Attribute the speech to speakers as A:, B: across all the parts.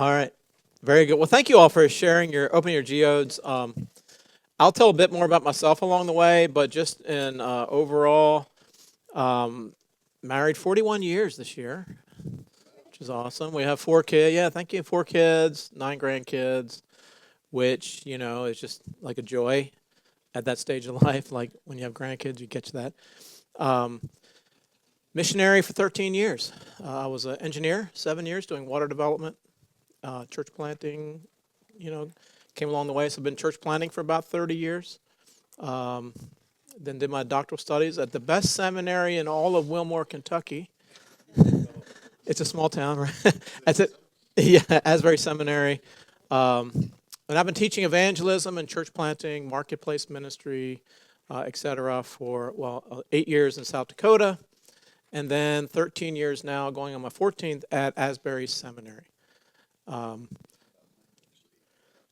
A: All right. Very good. Well, thank you all for opening your geodes. I'll tell a bit more about myself along the way, but just in overall, um, married 41 years this year, which is awesome. We have 4 kids. Yeah, thank you. 4 kids, 9 grandkids, which, is just like a joy at that stage of life. Like when you have grandkids, you get to that. Um, Missionary for 13 years. I was an engineer, 7 years doing water development, church planting, you know, came along the way. So I've been church planting for about 30 years. Um, then did my doctoral studies at the best seminary in all of Wilmore, Kentucky. It's a small town, right? That's it. Yeah, Asbury Seminary. And I've been teaching evangelism and church planting, marketplace ministry, et cetera, for, 8 years in South Dakota, and then 13 years now, going on my 14th at Asbury Seminary. Um,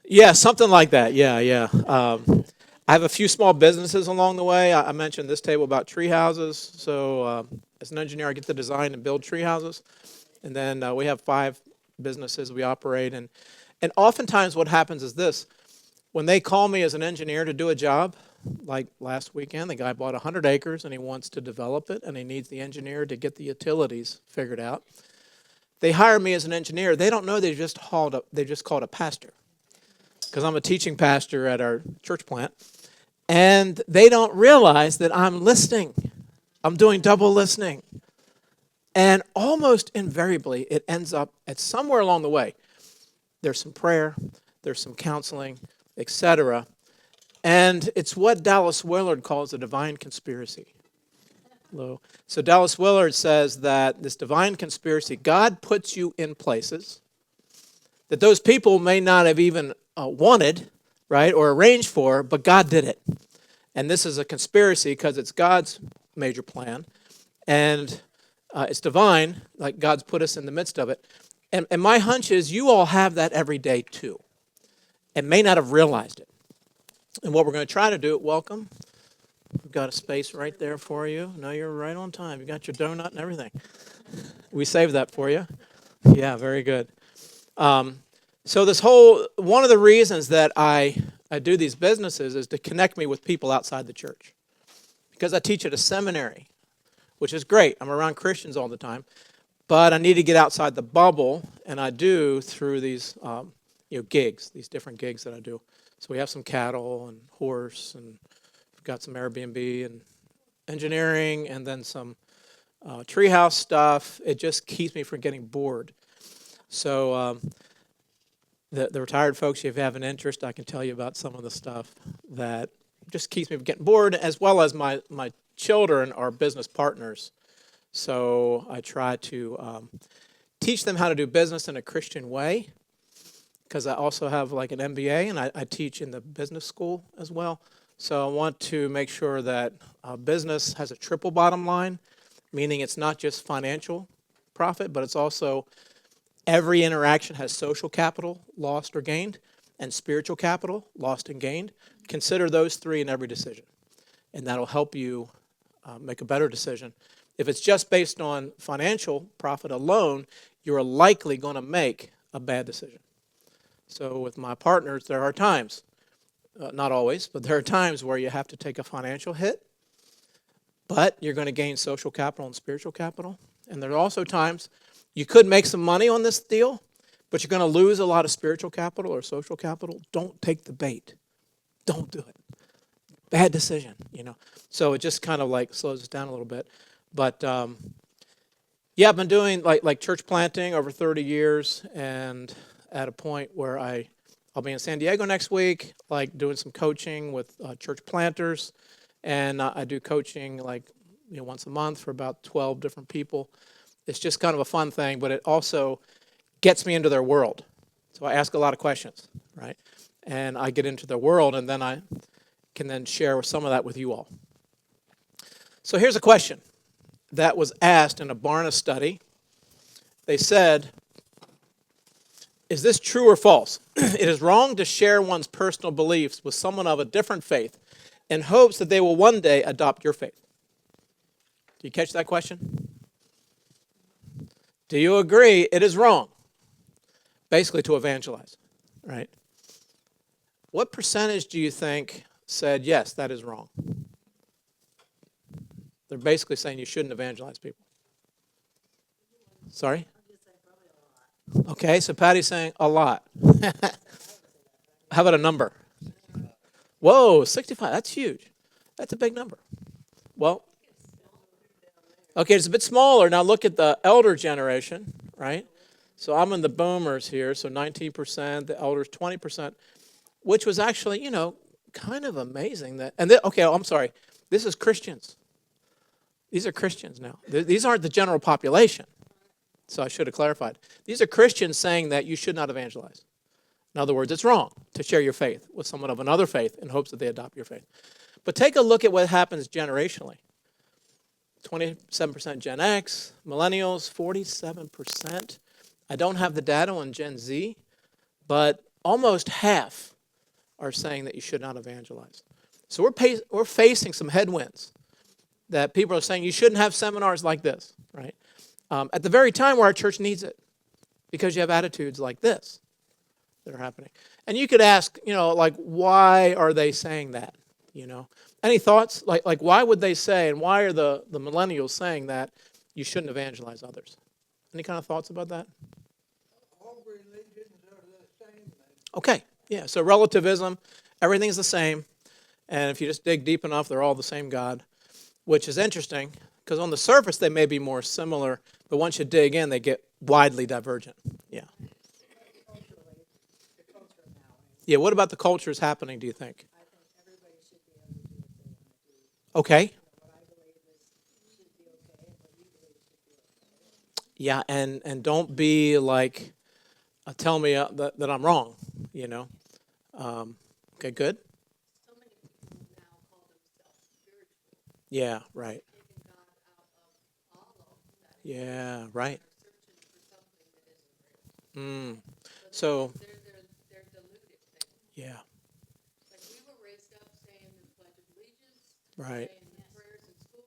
A: yeah, something like that. Yeah, yeah. I have a few small businesses along the way. I mentioned this table about tree houses. So as an engineer, I get to design and build tree houses. And then we have 5 businesses we operate. And oftentimes what happens is this. When they call me as an engineer to do a job, like last weekend, the guy bought 100 acres and he wants to develop it and he needs the engineer to get the utilities figured out. They hire me as an engineer. They don't know they just called a pastor, because I'm a teaching pastor at our church plant. And they don't realize that I'm listening. I'm doing double listening. And almost invariably, it ends up at somewhere along the way. There's some prayer, there's some counseling, etc. And it's what Dallas Willard calls a divine conspiracy. Hello. So Dallas Willard says that this divine conspiracy, God puts you in places that those people may not have even wanted, right, or arranged for, but God did it. And this is a conspiracy because it's God's major plan, and it's divine, like God's put us in the midst of it. And my hunch is you all have that every day too, and may not have realized it. And what we're going to try to do, welcome. We've got a space right there for you. No, you're right on time. You got your donut and everything. We saved that for you. Yeah, very good. So one of the reasons that I do these businesses is to connect me with people outside the church. Because I teach at a seminary, which is great. I'm around Christians all the time. But I need to get outside the bubble, and I do through these gigs, these different gigs that I do. So we have some cattle and horse, and we've got some Airbnb and engineering, and then some treehouse stuff. It just keeps me from getting bored. So the retired folks, if you have an interest, I can tell you about some of the stuff that just keeps me from getting bored, as well as my children are business partners. So I try to teach them how to do business in a Christian way, because I also have like an MBA, and I teach in the business school as well. So I want to make sure that business has a triple bottom line, meaning it's not just financial profit, but it's also every interaction has social capital, lost or gained, and spiritual capital, lost and gained. Consider those 3 in every decision, and that'll help you make a better decision. If it's just based on financial profit alone, you're likely going to make a bad decision. So with my partners, there are times, not always, but there are times where you have to take a financial hit, but you're going to gain social capital and spiritual capital. And there are also times you could make some money on this deal, but you're going to lose a lot of spiritual capital or social capital. Don't take the bait. Don't do it. Bad decision, So it just kind of like slows us down a little bit. But I've been doing like church planting over 30 years, and at a point where I'll be in San Diego next week, like doing some coaching with church planters, and I do coaching once a month for about 12 different people. It's just kind of a fun thing, but it also gets me into their world. So I ask a lot of questions, right? And I get into their world, and then I can then share some of that with you all. So here's a question that was asked in a Barna study. They said, is this true or false? It is wrong to share one's personal beliefs with someone of a different faith in hopes that they will one day adopt your faith. Do you catch that question? Do you agree it is wrong basically to evangelize, right? What percentage do you think said, yes, that is wrong? They're basically saying you shouldn't evangelize people. Sorry? Okay, so Patty's saying a lot. How about a number? Whoa, 65. That's huge. That's a big number. Well, okay, it's a bit smaller. Now look at the elder generation, right? So I'm in the boomers here, so 19%, the elders 20%, which was actually, kind of amazing that. And okay, I'm sorry. This is Christians. These are Christians now. These aren't the general population. So I should have clarified. These are Christians saying that you should not evangelize. In other words, it's wrong to share your faith with someone of another faith in hopes that they adopt your faith. But take a look at what happens generationally. 27% Gen X, millennials, 47%. I don't have the data on Gen Z, but almost half are saying that you should not evangelize. So we're facing some headwinds that people are saying you shouldn't have seminars like this, right? At the very time where our church needs it, because you have attitudes like this that are happening. And you could ask, why are they saying that? Any thoughts? Like why would they say, and why are the millennials saying that you shouldn't evangelize others? Any kind of thoughts about that?
B: All religions are the same.
A: Okay, yeah, so relativism, everything's the same. And if you just dig deep enough, they're all the same God, which is interesting, because on the surface they may be more similar, but once you dig in, they get widely divergent. Yeah. Yeah, what about the cultures happening, do you think?
C: I think everybody should be able to do what they want to do.
A: Okay.
C: What I believe should be okay, and what you believe should be okay.
A: Yeah, and don't be like, tell me that I'm wrong, Okay, good.
C: So many people now call themselves spiritual,
A: Yeah, right.
C: taking God out of all of that.
A: Yeah, right.
C: They're searching for something that isn't real.
A: So,
C: They're diluted things.
A: yeah,
C: Like we were raised up saying the Pledge of Allegiance,
A: right.
C: saying prayers in school.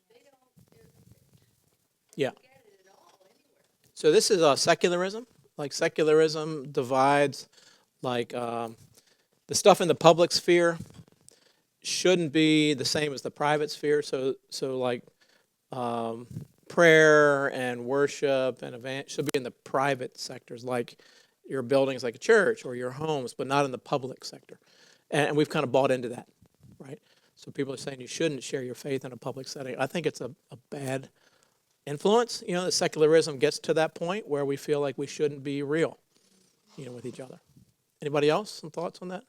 C: They
A: Yeah.
C: don't get it at all anywhere.
A: So this is secularism. Like secularism divides, like the stuff in the public sphere shouldn't be the same as the private sphere. So like prayer and worship and event should be in the private sectors, like your buildings, like a church, or your homes, but not in the public sector. And we've kind of bought into that, right? So people are saying you shouldn't share your faith in a public setting. I think it's a bad influence. The secularism gets to that point where we feel like we shouldn't be real, with each other. Anybody else? Some thoughts on that?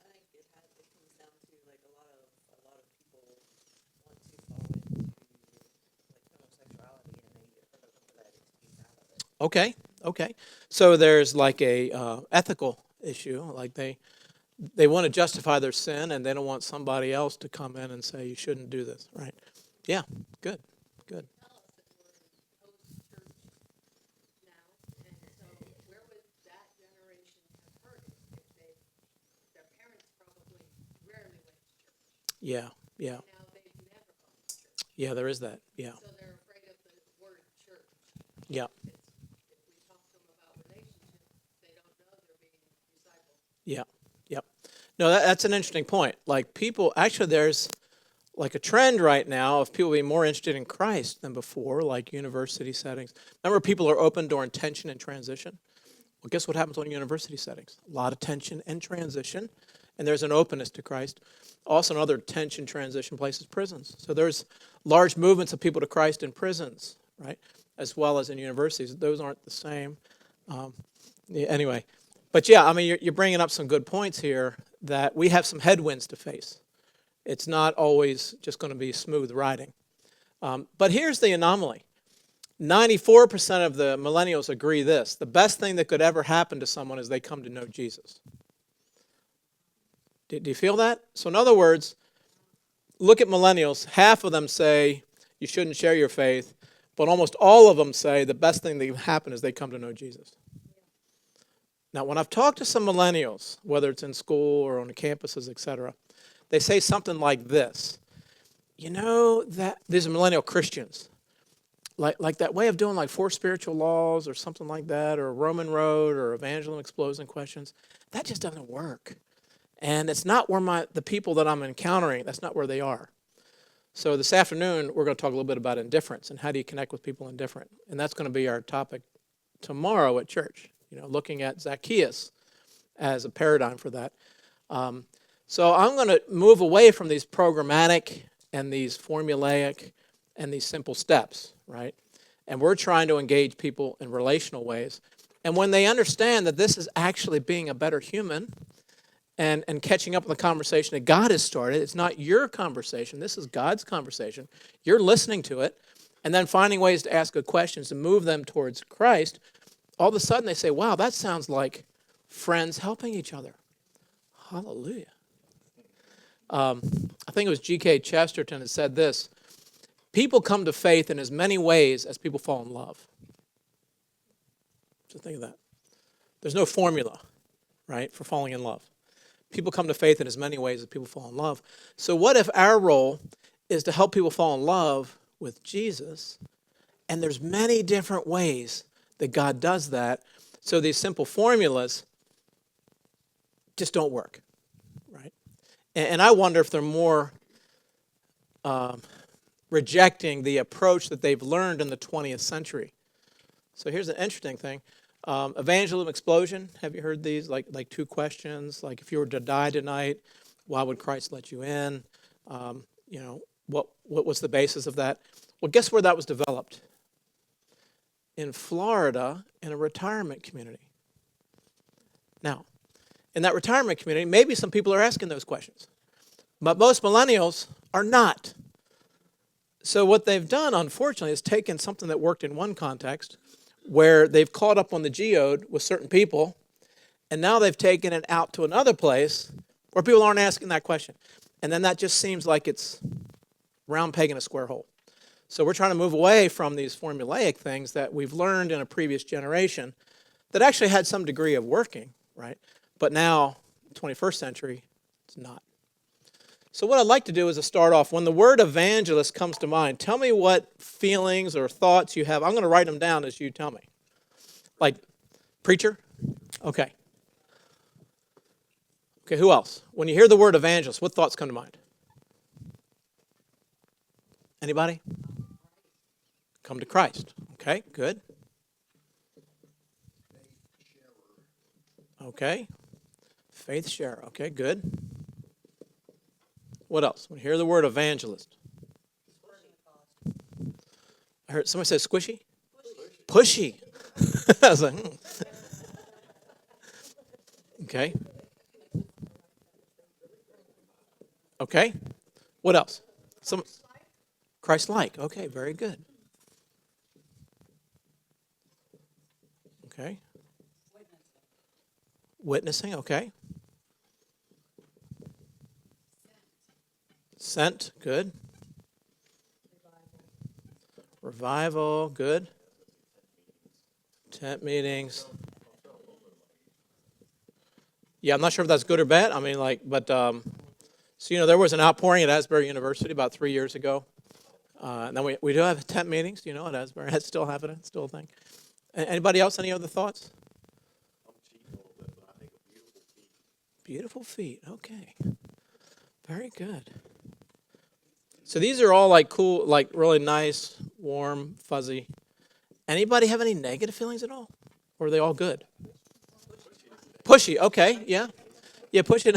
D: I think it comes down to like a lot of people want to fall into like homosexuality and they get hurt over that excuse out of it.
A: Okay. So there's like a ethical issue, like they want to justify their sin and they don't want somebody else to come in and say you shouldn't do this, right? Yeah, good.
C: Tell us that we're in post-church now, and so where would that generation have heard it if their parents probably rarely went to church.
A: Yeah.
C: Now they've never gone to church,
A: Yeah, there is that. Yeah.
C: so they're afraid of the word church.
A: Yeah.
C: If we talk to them about relationships, they don't know they're being discipled.
A: Yeah. Yep. No, that's an interesting point. Like people, actually, there's like a trend right now of people being more interested in Christ than before, like university settings. Remember, people are open during tension and transition. Well, guess what happens in university settings? A lot of tension and transition, and there's an openness to Christ. Also, another tension transition places, prisons. So there's large movements of people to Christ in prisons, right, as well as in universities. Those aren't the same. Anyway, but yeah, I mean, you're bringing up some good points here that we have some headwinds to face. It's not always just going to be smooth riding. But here's the anomaly. 94% of the millennials agree this. The best thing that could ever happen to someone is they come to know Jesus. Do you feel that? So in other words, look at millennials. Half of them say you shouldn't share your faith, but almost all of them say the best thing that can happen is they come to know Jesus. Now, when I've talked to some millennials, whether it's in school or on the campuses, etc., they say something like this. That these are millennial Christians. like that way of doing like 4 spiritual laws or something like that, or Roman Road or Evangelism Explosion Questions, that just doesn't work. And it's not where the people that I'm encountering, that's not where they are. So this afternoon, we're going to talk a little bit about indifference and how do you connect with people indifferent. And that's going to be our topic tomorrow at church, looking at Zacchaeus as a paradigm for that. So I'm going to move away from these programmatic and these formulaic and these simple steps, right? And we're trying to engage people in relational ways. And when they understand that this is actually being a better human and catching up with the conversation that God has started, it's not your conversation, this is God's conversation. You're listening to it and then finding ways to ask good questions to move them towards Christ. All of a sudden they say, wow, that sounds like friends helping each other. Hallelujah. I think it was G.K. Chesterton that said this: people come to faith in as many ways as people fall in love. So think of that. There's no formula, right, for falling in love. People come to faith in as many ways as people fall in love. So what if our role is to help people fall in love with Jesus? And there's many different ways that God does that. So these simple formulas just don't work, right? And I wonder if they're more rejecting the approach that they've learned in the 20th century. So here's an interesting thing. Evangelism Explosion, have you heard these? Like 2 questions, like if you were to die tonight, why would Christ let you in? What was the basis of that? Well, guess where that was developed? In Florida, in a retirement community. Now, in that retirement community, maybe some people are asking those questions, but most millennials are not. So what they've done, unfortunately, is taken something that worked in one context, where they've caught up on the geode with certain people, and now they've taken it out to another place where people aren't asking that question. And then that just seems like it's round peg in a square hole. So we're trying to move away from these formulaic things that we've learned in a previous generation that actually had some degree of working, right? But now, 21st century, it's not. So what I'd like to do is to start off, when the word evangelist comes to mind, tell me what feelings or thoughts you have. I'm going to write them down as you tell me. Like, preacher? Okay. Okay, who else? When you hear the word evangelist, what thoughts come to mind? Anybody? Come to Christ. Okay, good. Okay. Faith share. Okay, good. What else? When you hear the word evangelist. I heard somebody say squishy? Pushy. I was like, Okay. Okay. What else? Christ-like. Okay, very good. Okay. Witnessing. Okay. Sent. Good. Revival. Good. Tent meetings. Yeah, I'm not sure if that's good or bad. I mean, so there was an outpouring at Asbury University about 3 years ago. And then we do have tent meetings, at Asbury. That's still happening, still a thing. Anybody else? Any other thoughts? Beautiful feet. Okay. Very good. So these are all like cool, like really nice, warm, fuzzy. Anybody have any negative feelings at all? Or are they all good? Pushy. Okay. Yeah. Yeah, pushy.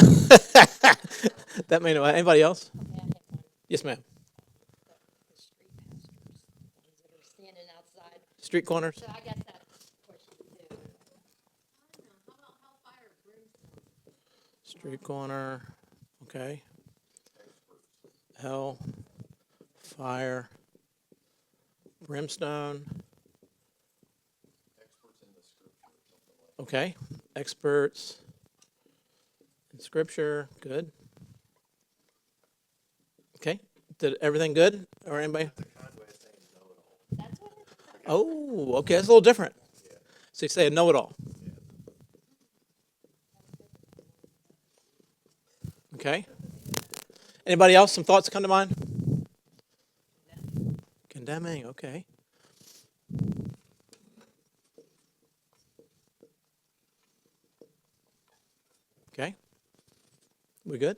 A: That may know. Anybody else? Yes, ma'am.
C: Standing outside.
A: Street corners.
C: So I guess that's pushy too. I don't know. How about hellfire brimstone?
A: Street corner. Okay. Hell, fire, brimstone. Okay. Experts in Scripture. Good. Okay. Did everything good? Or anybody?
C: That's what it's
A: Oh, okay. That's a little different. So you say a know-it-all. Okay. Anybody else? Some thoughts come to mind? Condemning. Okay. Okay? We good?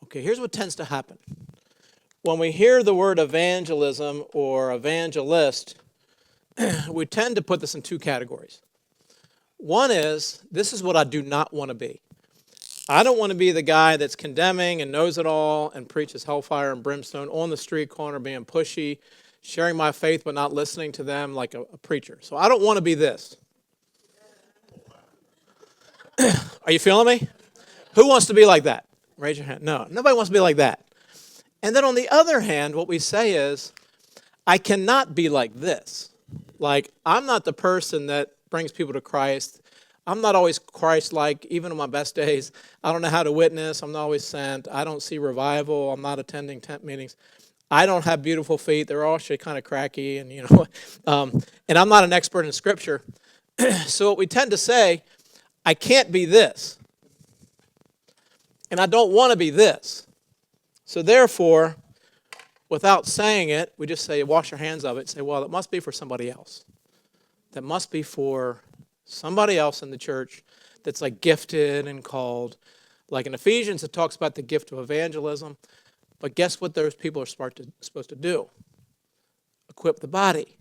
A: Okay, here's what tends to happen. When we hear the word evangelism or evangelist, we tend to put this in two categories. One is, this is what I do not want to be. I don't want to be the guy that's condemning and knows it all and preaches hellfire and brimstone on the street corner being pushy, sharing my faith but not listening to them like a preacher. So I don't want to be this. Are you feeling me? Who wants to be like that? Raise your hand. No, nobody wants to be like that. And then on the other hand, what we say is, I cannot be like this. Like, I'm not the person that brings people to Christ. I'm not always Christ-like, even on my best days. I don't know how to witness. I'm not always sent. I don't see revival. I'm not attending tent meetings. I don't have beautiful feet. They're all actually kind of cracky, and and I'm not an expert in Scripture. So what we tend to say, I can't be this, and I don't want to be this. So therefore, without saying it, we just say, wash your hands of it. Say, well, it must be for somebody else. That must be for somebody else in the church that's like gifted and called. Like in Ephesians, it talks about the gift of evangelism. But guess what those people are supposed to do? Equip the body,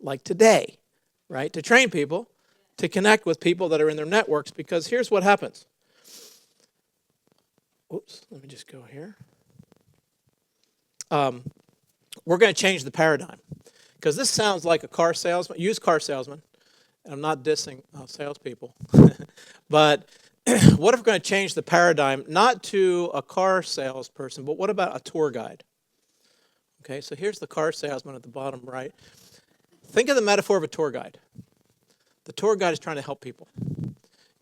A: like today, right? To train people, to connect with people that are in their networks, because here's what happens. Oops, let me just go here. We're going to change the paradigm, because this sounds like a car salesman, used car salesman. And I'm not dissing salespeople, but what if we're going to change the paradigm, not to a car salesperson, but what about a tour guide? Okay, so here's the car salesman at the bottom right. Think of the metaphor of a tour guide. The tour guide is trying to help people.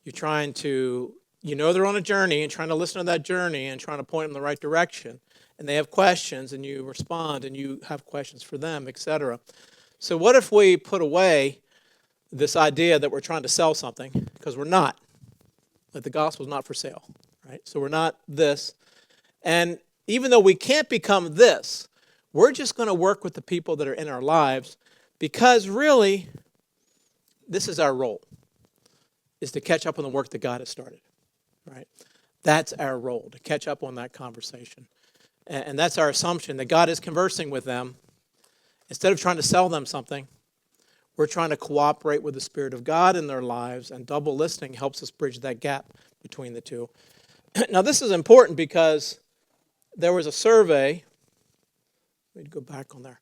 A: You're trying to, they're on a journey and trying to listen to that journey and trying to point them in the right direction. And they have questions, and you respond, and you have questions for them, etc. So what if we put away this idea that we're trying to sell something, because we're not. Like the gospel's not for sale, right? So we're not this. And even though we can't become this, we're just going to work with the people that are in our lives, because really, this is our role, is to catch up on the work that God has started, right? That's our role, to catch up on that conversation. And that's our assumption, that God is conversing with them. Instead of trying to sell them something, we're trying to cooperate with the Spirit of God in their lives, and double listening helps us bridge that gap between the two. Now, this is important because there was a survey. Let me go back on there.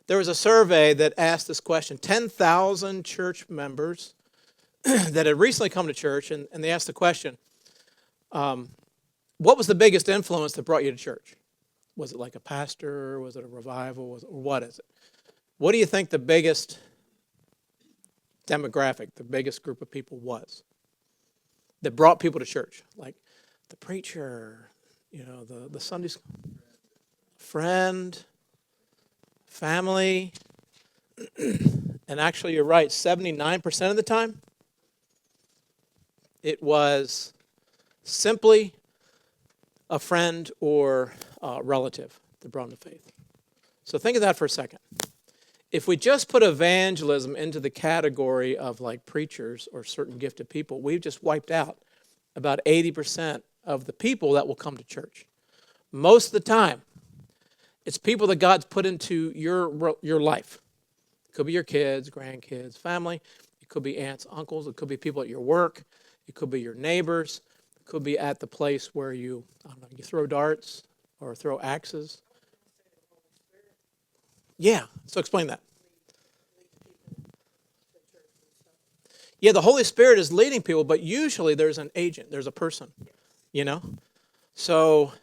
A: There was a survey that asked this question. 10,000 church members that had recently come to church, and they asked the question, what was the biggest influence that brought you to church? Was it like a pastor? Was it a revival? Or what is it? What do you think the biggest demographic, the biggest group of people was that brought people to church? Like the preacher, the Sunday school, friend, family. And actually, you're right, 79% of the time, it was simply a friend or a relative that brought them to faith. So think of that for a second. If we just put evangelism into the category of like preachers or certain gifted people, we've just wiped out about 80% of the people that will come to church. Most of the time, it's people that God's put into your life. It could be your kids, grandkids, family. It could be aunts, uncles. It could be people at your work. It could be your neighbors. It could be at the place where you throw darts or throw axes. Yeah, so explain that. Yeah, the Holy Spirit is leading people, but usually there's an agent, there's a person, So,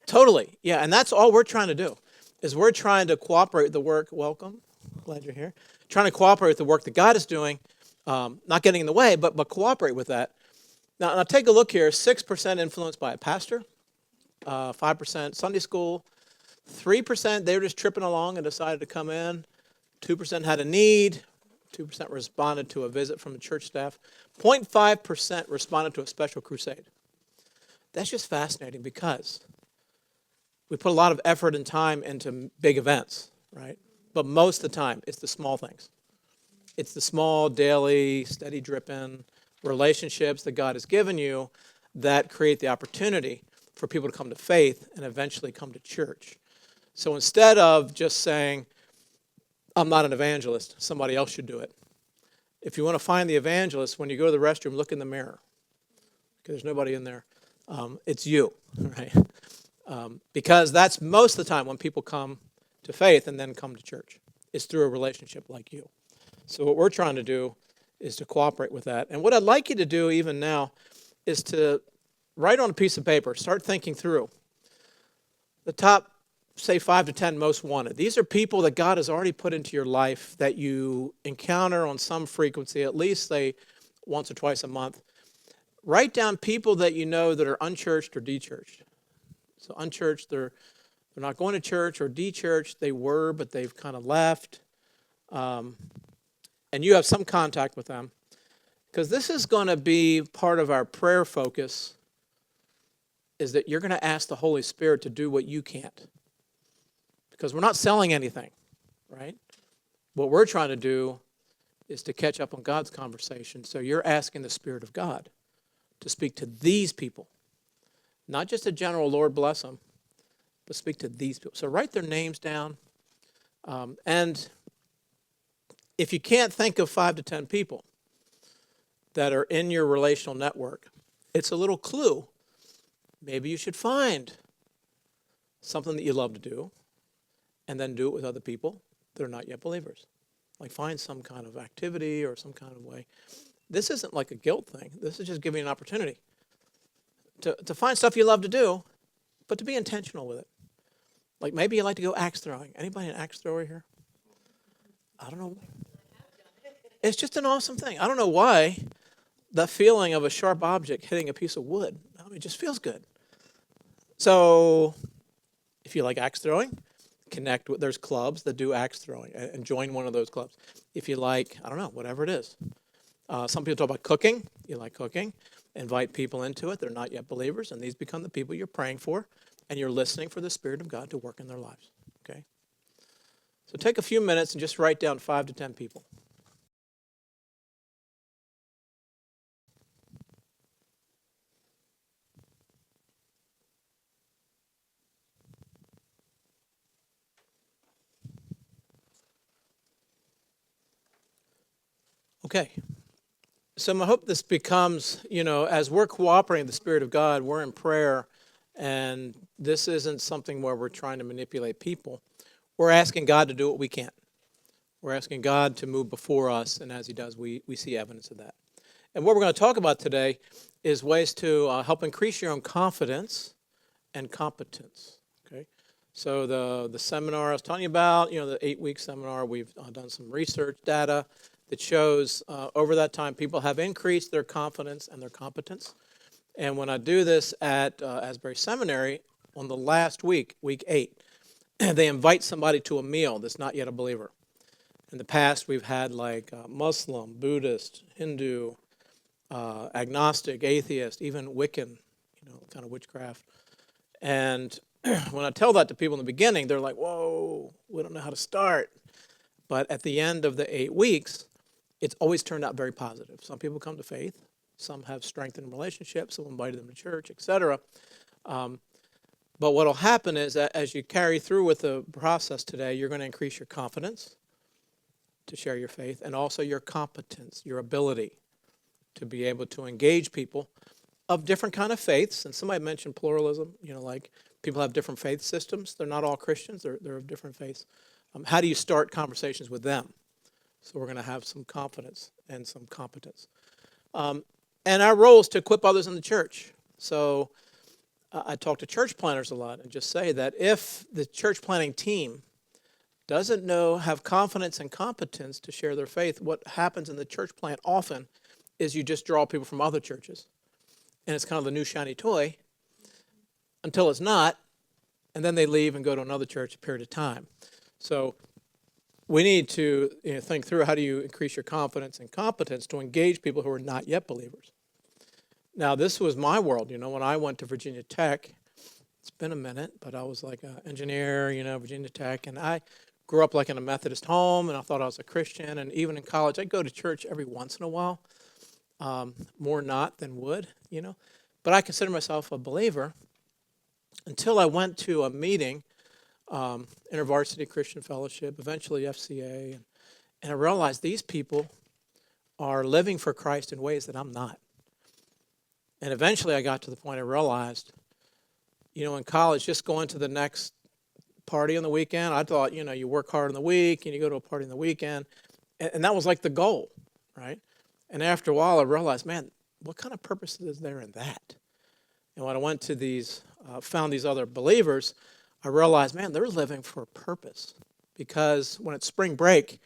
A: totally, yeah, and that's all we're trying to do, is we're trying to cooperate with the work, welcome, glad you're here, trying to cooperate with the work that God is doing, not getting in the way, but cooperate with that. Now, take a look here, 6% influenced by a pastor, 5% Sunday school, 3% they were just tripping along and decided to come in, 2% had a need, 2% responded to a visit from the church staff, 0.5% responded to a special crusade. That's just fascinating because we put a lot of effort and time into big events, right? But most of the time, it's the small things. It's the small, daily, steady dripping, relationships that God has given you that create the opportunity for people to come to faith and eventually come to church. So instead of just saying, I'm not an evangelist, somebody else should do it. If you want to find the evangelist, when you go to the restroom, look in the mirror. Because there's nobody in there. It's you, right? Because that's most of the time when people come to faith and then come to church. It's through a relationship like you. So what we're trying to do is to cooperate with that. And what I'd like you to do even now is to write on a piece of paper, start thinking through the top, say, 5 to 10 most wanted. These are people that God has already put into your life that you encounter on some frequency, at least say once or twice a month. Write down people that you know that are unchurched or de-churched. So unchurched, they're not going to church, or de-churched, they were, but they've kind of left. And you have some contact with them. Because this is going to be part of our prayer focus, is that you're going to ask the Holy Spirit to do what you can't. Because we're not selling anything, right? What we're trying to do is to catch up on God's conversation. So you're asking the Spirit of God to speak to these people. Not just a general, Lord bless them, but speak to these people. So write their names down. And if you can't think of 5 to 10 people that are in your relational network, it's a little clue. Maybe you should find something that you love to do and then do it with other people that are not yet believers. Like find some kind of activity or some kind of way. This isn't like a guilt thing. This is just giving you an opportunity to find stuff you love to do, but to be intentional with it. Like maybe you like to go axe throwing. Anybody an axe thrower here? I don't know. It's just an awesome thing. I don't know why the feeling of a sharp object hitting a piece of wood, I mean, it just feels good. So if you like axe throwing, connect with, there's clubs that do axe throwing and join one of those clubs. If you like, I don't know, whatever it is. Some people talk about cooking. You like cooking. Invite people into it. They're not yet believers, and these become the people you're praying for, and you're listening for the Spirit of God to work in their lives. Okay? So take a few minutes and just write down 5 to 10 people. Okay. So I hope this becomes, as we're cooperating with the Spirit of God, we're in prayer, and this isn't something where we're trying to manipulate people. We're asking God to do what we can't. We're asking God to move before us, and as He does, we see evidence of that. And what we're going to talk about today is ways to help increase your own confidence and competence. Okay. So the seminar I was telling you about, the 8-week seminar, we've done some research data that shows over that time people have increased their confidence and their competence. And when I do this at Asbury Seminary, on the last week, week 8, they invite somebody to a meal that's not yet a believer. In the past, we've had like Muslim, Buddhist, Hindu, agnostic, atheist, even Wiccan, kind of witchcraft. And when I tell that to people in the beginning, they're like, whoa, we don't know how to start. But at the end of the 8 weeks, it's always turned out very positive. Some people come to faith. Some have strengthened relationships. Some invited them to church, etc. But what will happen is that as you carry through with the process today, you're going to increase your confidence to share your faith and also your competence, your ability to be able to engage people of different kind of faiths. And somebody mentioned pluralism, like people have different faith systems. They're not all Christians. They're of different faiths. How do you start conversations with them? So we're going to have some confidence and some competence. And our role is to equip others in the church. So I talk to church planners a lot and just say that if the church planning team doesn't have confidence and competence to share their faith, what happens in the church plant often is you just draw people from other churches. And it's kind of the new shiny toy until it's not, and then they leave and go to another church a period of time. So we need to think through how do you increase your confidence and competence to engage people who are not yet believers. Now, this was my world. When I went to Virginia Tech, it's been a minute, but I was like an engineer, Virginia Tech, and I grew up like in a Methodist home, and I thought I was a Christian, and even in college, I'd go to church every once in a while. more not than would, But I consider myself a believer until I went to a meeting, InterVarsity Christian Fellowship, eventually FCA, and I realized these people are living for Christ in ways that I'm not. And eventually I got to the point I realized, in college, just going to the next party on the weekend, I thought, you work hard in the week and you go to a party on the weekend. And that was like the goal, right? And after a while, I realized, man, what kind of purpose is there in that? And when I went to found these other believers, I realized, man, they're living for a purpose. Because when it's spring break,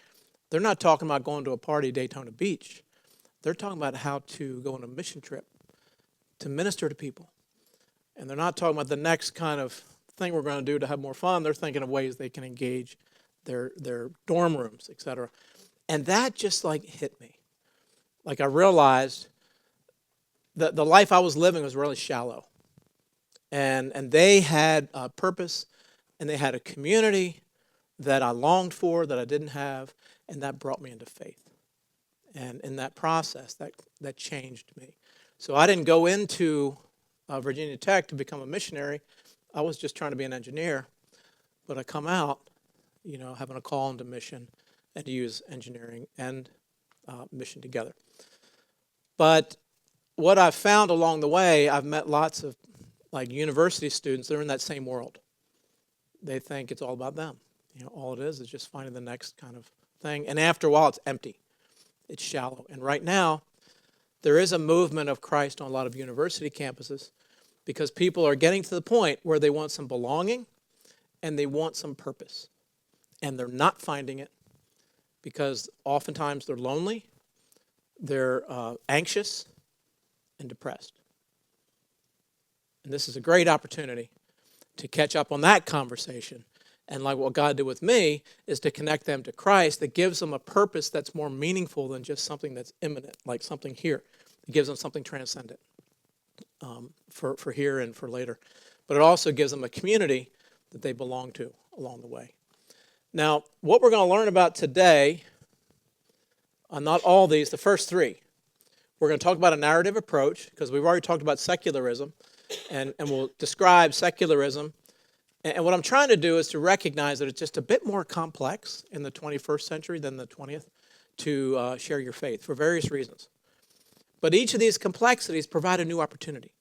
A: they're not talking about going to a party at Daytona Beach. They're talking about how to go on a mission trip to minister to people. And they're not talking about the next kind of thing we're going to do to have more fun. They're thinking of ways they can engage their dorm rooms, et cetera. And that just hit me. I realized that the life I was living was really shallow. And they had a purpose, and they had a community that I longed for that I didn't have, and that brought me into faith. And in that process, that changed me. So I didn't go into Virginia Tech to become a missionary. I was just trying to be an engineer. But I come out, having a call into mission and to use engineering and mission together. But what I've found along the way, I've met lots of university students that are in that same world. They think it's all about them. All it is just finding the next kind of thing. And after a while, it's empty. It's shallow. And right now, there is a movement of Christ on a lot of university campuses because people are getting to the point where they want some belonging and they want some purpose. And they're not finding it because oftentimes they're lonely, they're anxious, and depressed. And this is a great opportunity to catch up on that conversation. And what God did with me is to connect them to Christ that gives them a purpose that's more meaningful than just something that's imminent, like something here. It gives them something transcendent for here and for later. But it also gives them a community that they belong to along the way. Now, what we're going to learn about today, not all these, the first three, we're going to talk about a narrative approach because we've already talked about secularism, and we'll describe secularism. And what I'm trying to do is to recognize that it's just a bit more complex in the 21st century than the 20th to share your faith for various reasons. But each of these complexities provide a new opportunity.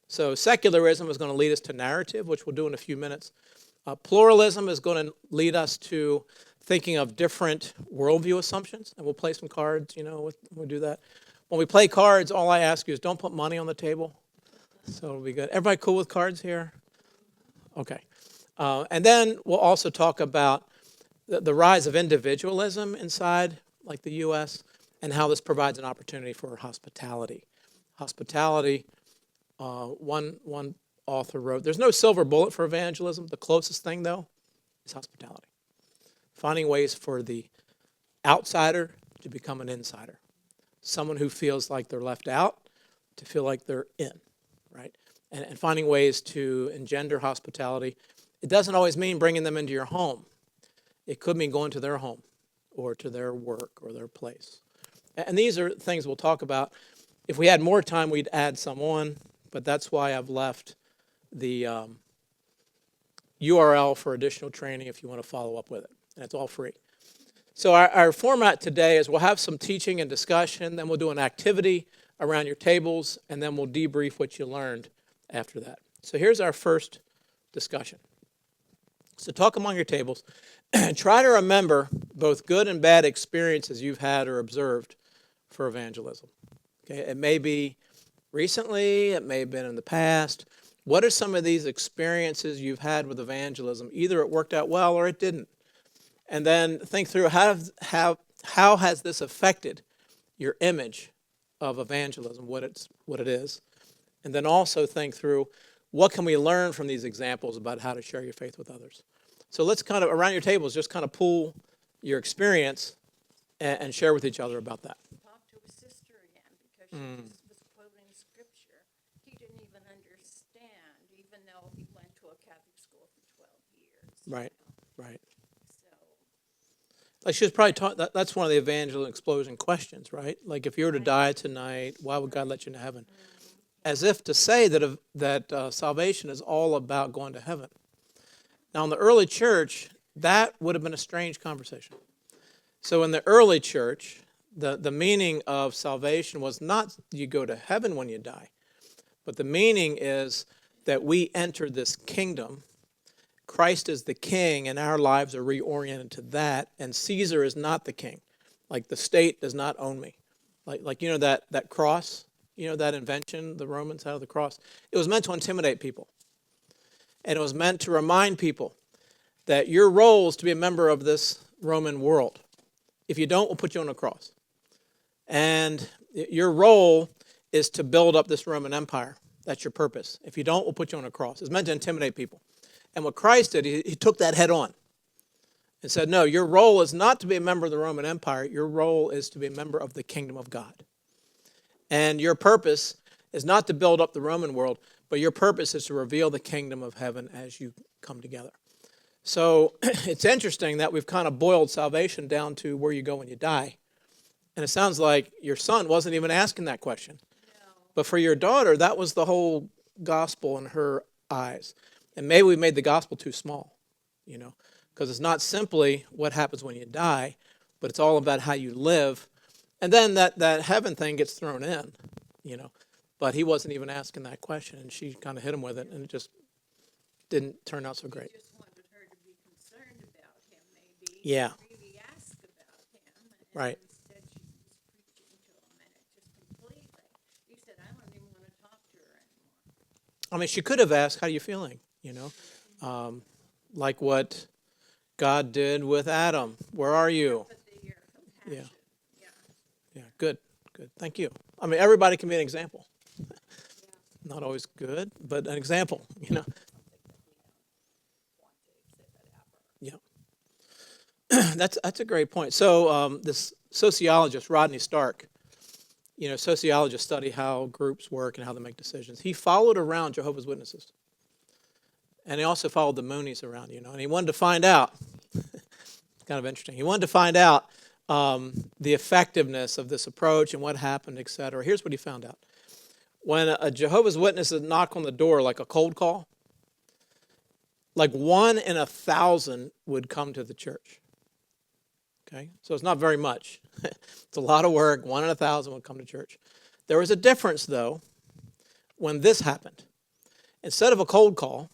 A: So secularism is going to lead us to narrative, which we'll do in a few minutes. Pluralism is going to lead us to thinking of different worldview assumptions, and we'll play some cards, we'll do that. When we play cards, all I ask you is don't put money on the table, so it'll be good. Everybody cool with cards here? Okay. And then we'll also talk about the rise of individualism inside, the U.S., and how this provides an opportunity for hospitality. Hospitality, one author wrote, there's no silver bullet for evangelism. The closest thing, though, is hospitality. Finding ways for the outsider to become an insider. Someone who feels like they're left out to feel like they're in, right? And finding ways to engender hospitality. It doesn't always mean bringing them into your home. It could mean going to their home or to their work or their place. And these are things we'll talk about. If we had more time, we'd add some on, but that's why I've left the URL for additional training if you want to follow up with it. And it's all free. So our format today is we'll have some teaching and discussion, then we'll do an activity around your tables, and then we'll debrief what you learned after that. So here's our first discussion. So talk among your tables and try to remember both good and bad experiences you've had or observed for evangelism. Okay, it may be recently, it may have been in the past. What are some of these experiences you've had with evangelism? Either it worked out well or it didn't. And then think through how has this affected your image of evangelism, what it is. And then also think through what can we learn from these examples about how to share your faith with others. So let's kind of, around your tables, just kind of pool your experience and share with each other about that.
C: Talk to his sister again because she was quoting scripture. He didn't even understand, even though he went to a Catholic school for 12 years.
A: Right, right.
C: So,
A: Like she was probably taught that's one of the evangel explosion questions, right? Like if you were to die tonight, why would God let you into heaven? As if to say that salvation is all about going to heaven. Now, in the early church, that would have been a strange conversation. So in the early church, the meaning of salvation was not you go to heaven when you die, but the meaning is that we enter this kingdom. Christ is the king, and our lives are reoriented to that, and Caesar is not the king. Like the state does not own me. Like you know that cross, you know that invention the Romans had of the cross? It was meant to intimidate people. And it was meant to remind people that your role is to be a member of this Roman world. If you don't, we'll put you on a cross. And your role is to build up this Roman Empire. That's your purpose. If you don't, we'll put you on a cross. It's meant to intimidate people. And what Christ did, he took that head on and said, no, your role is not to be a member of the Roman Empire. Your role is to be a member of the kingdom of God. And your purpose is not to build up the Roman world, but your purpose is to reveal the kingdom of heaven as you come together. So it's interesting that we've kind of boiled salvation down to where you go when you die. And it sounds like your son wasn't even asking that question. But for your daughter, that was the whole gospel in her eyes. And maybe we made the gospel too small, because it's not simply what happens when you die, but it's all about how you live. And then that heaven thing gets thrown in, But he wasn't even asking that question, and she kind of hit him with it, and it just didn't turn out so great.
C: Just wanted her to be concerned about him, maybe.
A: Yeah.
C: Maybe ask about him. And
A: Right.
C: instead she was preaching to him, and it just completely. He said, I don't even want to talk to her anymore.
A: I mean, she could have asked, how are you feeling, like what God did with Adam. Where are you?
C: But the compassion. Yeah.
A: Yeah, good. Thank you. I mean, everybody can be an example. Not always good, but an example, Yeah. That's a great point. So this sociologist, Rodney Stark, sociologists study how groups work and how they make decisions. He followed around Jehovah's Witnesses. And he also followed the Moonies around, and he wanted to find out, it's kind of interesting, he wanted to find out the effectiveness of this approach and what happened, et cetera. Here's what he found out. When a Jehovah's Witness would knock on the door like a cold call, like 1 in 1,000 would come to the church. Okay, so it's not very much. It's a lot of work. 1 in 1,000 would come to church. There was a difference, though, when this happened. Instead of a cold call,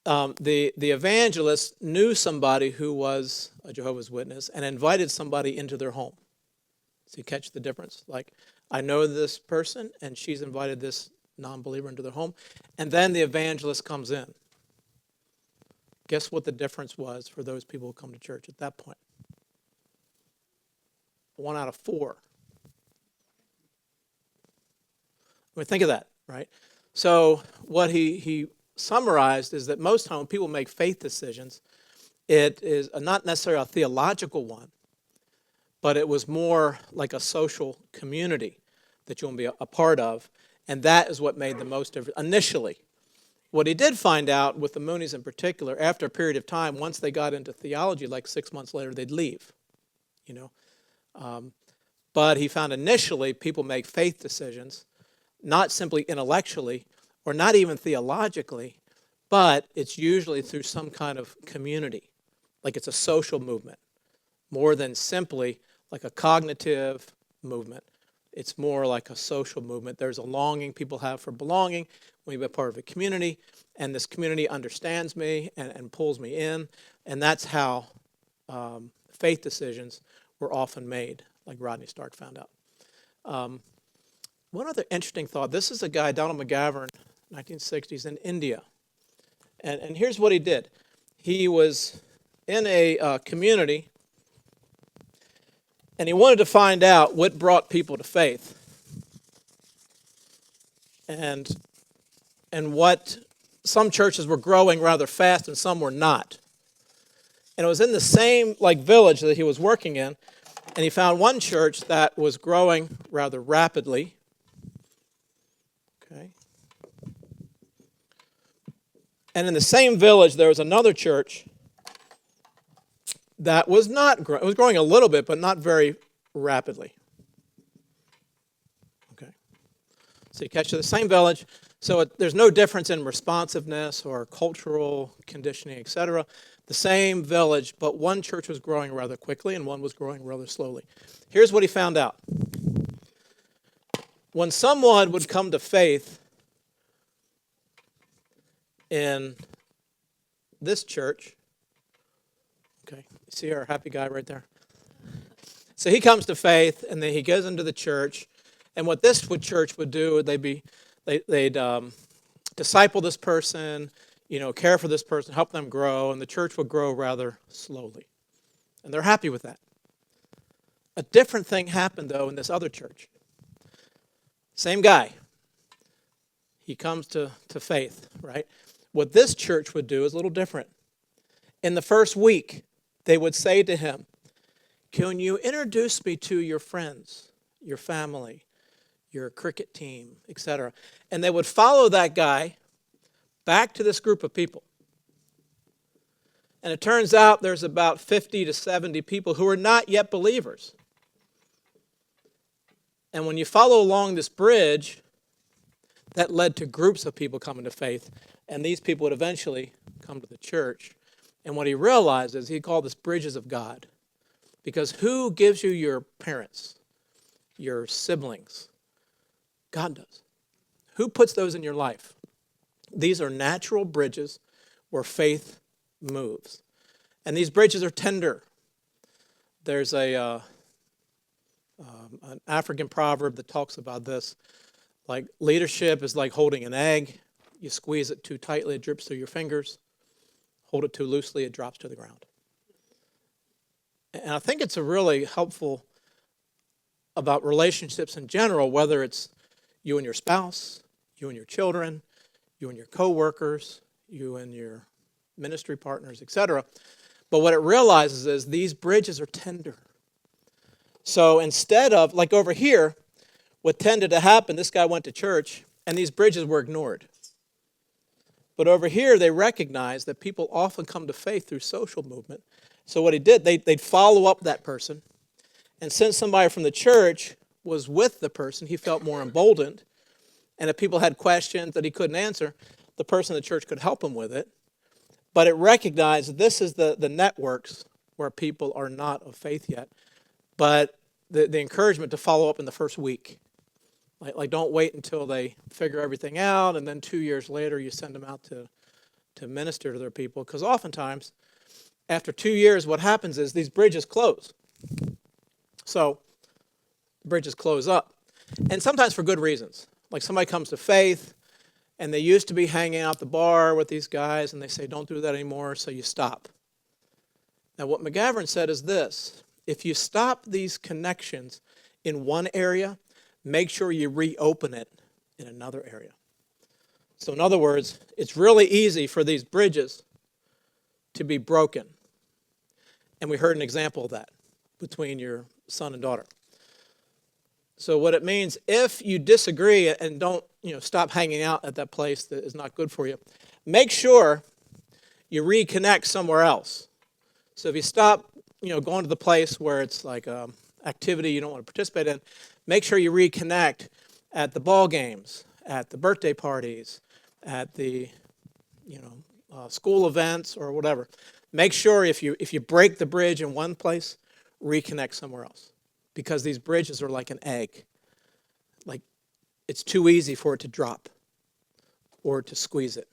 A: the evangelist knew somebody who was a Jehovah's Witness and invited somebody into their home. So you catch the difference? Like, I know this person, and she's invited this non-believer into their home, and then the evangelist comes in. Guess what the difference was for those people who come to church at that point? 1 out of 4. I mean, think of that, right? So what he summarized is that most times when people make faith decisions, it is not necessarily a theological one, but it was more like a social community that you want to be a part of, and that is what made the most difference initially. What he did find out with the Moonies in particular, after a period of time, once they got into theology, like 6 months later, they'd leave, But he found initially people make faith decisions, not simply intellectually or not even theologically, but it's usually through some kind of community, like it's a social movement, more than simply like a cognitive movement. It's more like a social movement. There's a longing people have for belonging when you be part of a community, and this community understands me and pulls me in, and that's how faith decisions were often made, like Rodney Stark found out. One other interesting thought. This is a guy, Donald McGavran, 1960s, in India. And here's what he did. He was in a community, and he wanted to find out what brought people to faith. And what some churches were growing rather fast and some were not. And it was in the same village that he was working in, and he found one church that was growing rather rapidly. Okay. And in the same village, there was another church that was not growing. It was growing a little bit, but not very rapidly. Okay. So you catch the same village. So there's no difference in responsiveness or cultural conditioning, etc. The same village, but one church was growing rather quickly and one was growing rather slowly. Here's what he found out. When someone would come to faith in this church, okay, you see our happy guy right there? So he comes to faith, and then he goes into the church, and what this church would do, they'd disciple this person, care for this person, help them grow, and the church would grow rather slowly. And they're happy with that. A different thing happened, though, in this other church. Same guy. He comes to faith, right? What this church would do is a little different. In the first week, they would say to him, "Can you introduce me to your friends, your family, your cricket team, etc.?" And they would follow that guy back to this group of people. And it turns out there's about 50 to 70 people who are not yet believers. And when you follow along this bridge, that led to groups of people coming to faith. And these people would eventually come to the church. And what he realized is he called this bridges of God. Because who gives you your parents, your siblings? God does. Who puts those in your life? These are natural bridges where faith moves. And these bridges are tender. There's an African proverb that talks about this. Like, leadership is like holding an egg. You squeeze it too tightly, it drips through your fingers. Hold it too loosely, it drops to the ground. And I think it's a really helpful about relationships in general, whether it's you and your spouse, you and your children, you and your coworkers, you and your ministry partners, etc. But what it realizes is these bridges are tender. So instead of, like over here, what tended to happen, this guy went to church, and these bridges were ignored. But over here, they recognized that people often come to faith through social movement. So what he did, they'd follow up that person. And since somebody from the church was with the person, he felt more emboldened. And if people had questions that he couldn't answer, the person in the church could help him with it. But it recognized this is the networks where people are not of faith yet. But the encouragement to follow up in the first week. Like don't wait until they figure everything out, and then 2 years later you send them out to minister to their people. Because oftentimes, after 2 years, what happens is these bridges close. So, bridges close up. And sometimes for good reasons. Like somebody comes to faith, and they used to be hanging out the bar with these guys, and they say, don't do that anymore, so you stop. Now, what McGavran said is this. If you stop these connections in one area, make sure you reopen it in another area. So in other words, it's really easy for these bridges to be broken. And we heard an example of that between your son and daughter. So what it means, if you disagree and don't, stop hanging out at that place that is not good for you, make sure you reconnect somewhere else. So if you stop, going to the place where it's like activity you don't want to participate in, make sure you reconnect at the ball games, at the birthday parties, at the, school events or whatever. Make sure if you break the bridge in one place, reconnect somewhere else. Because these bridges are like an egg. Like, it's too easy for it to drop or to squeeze it.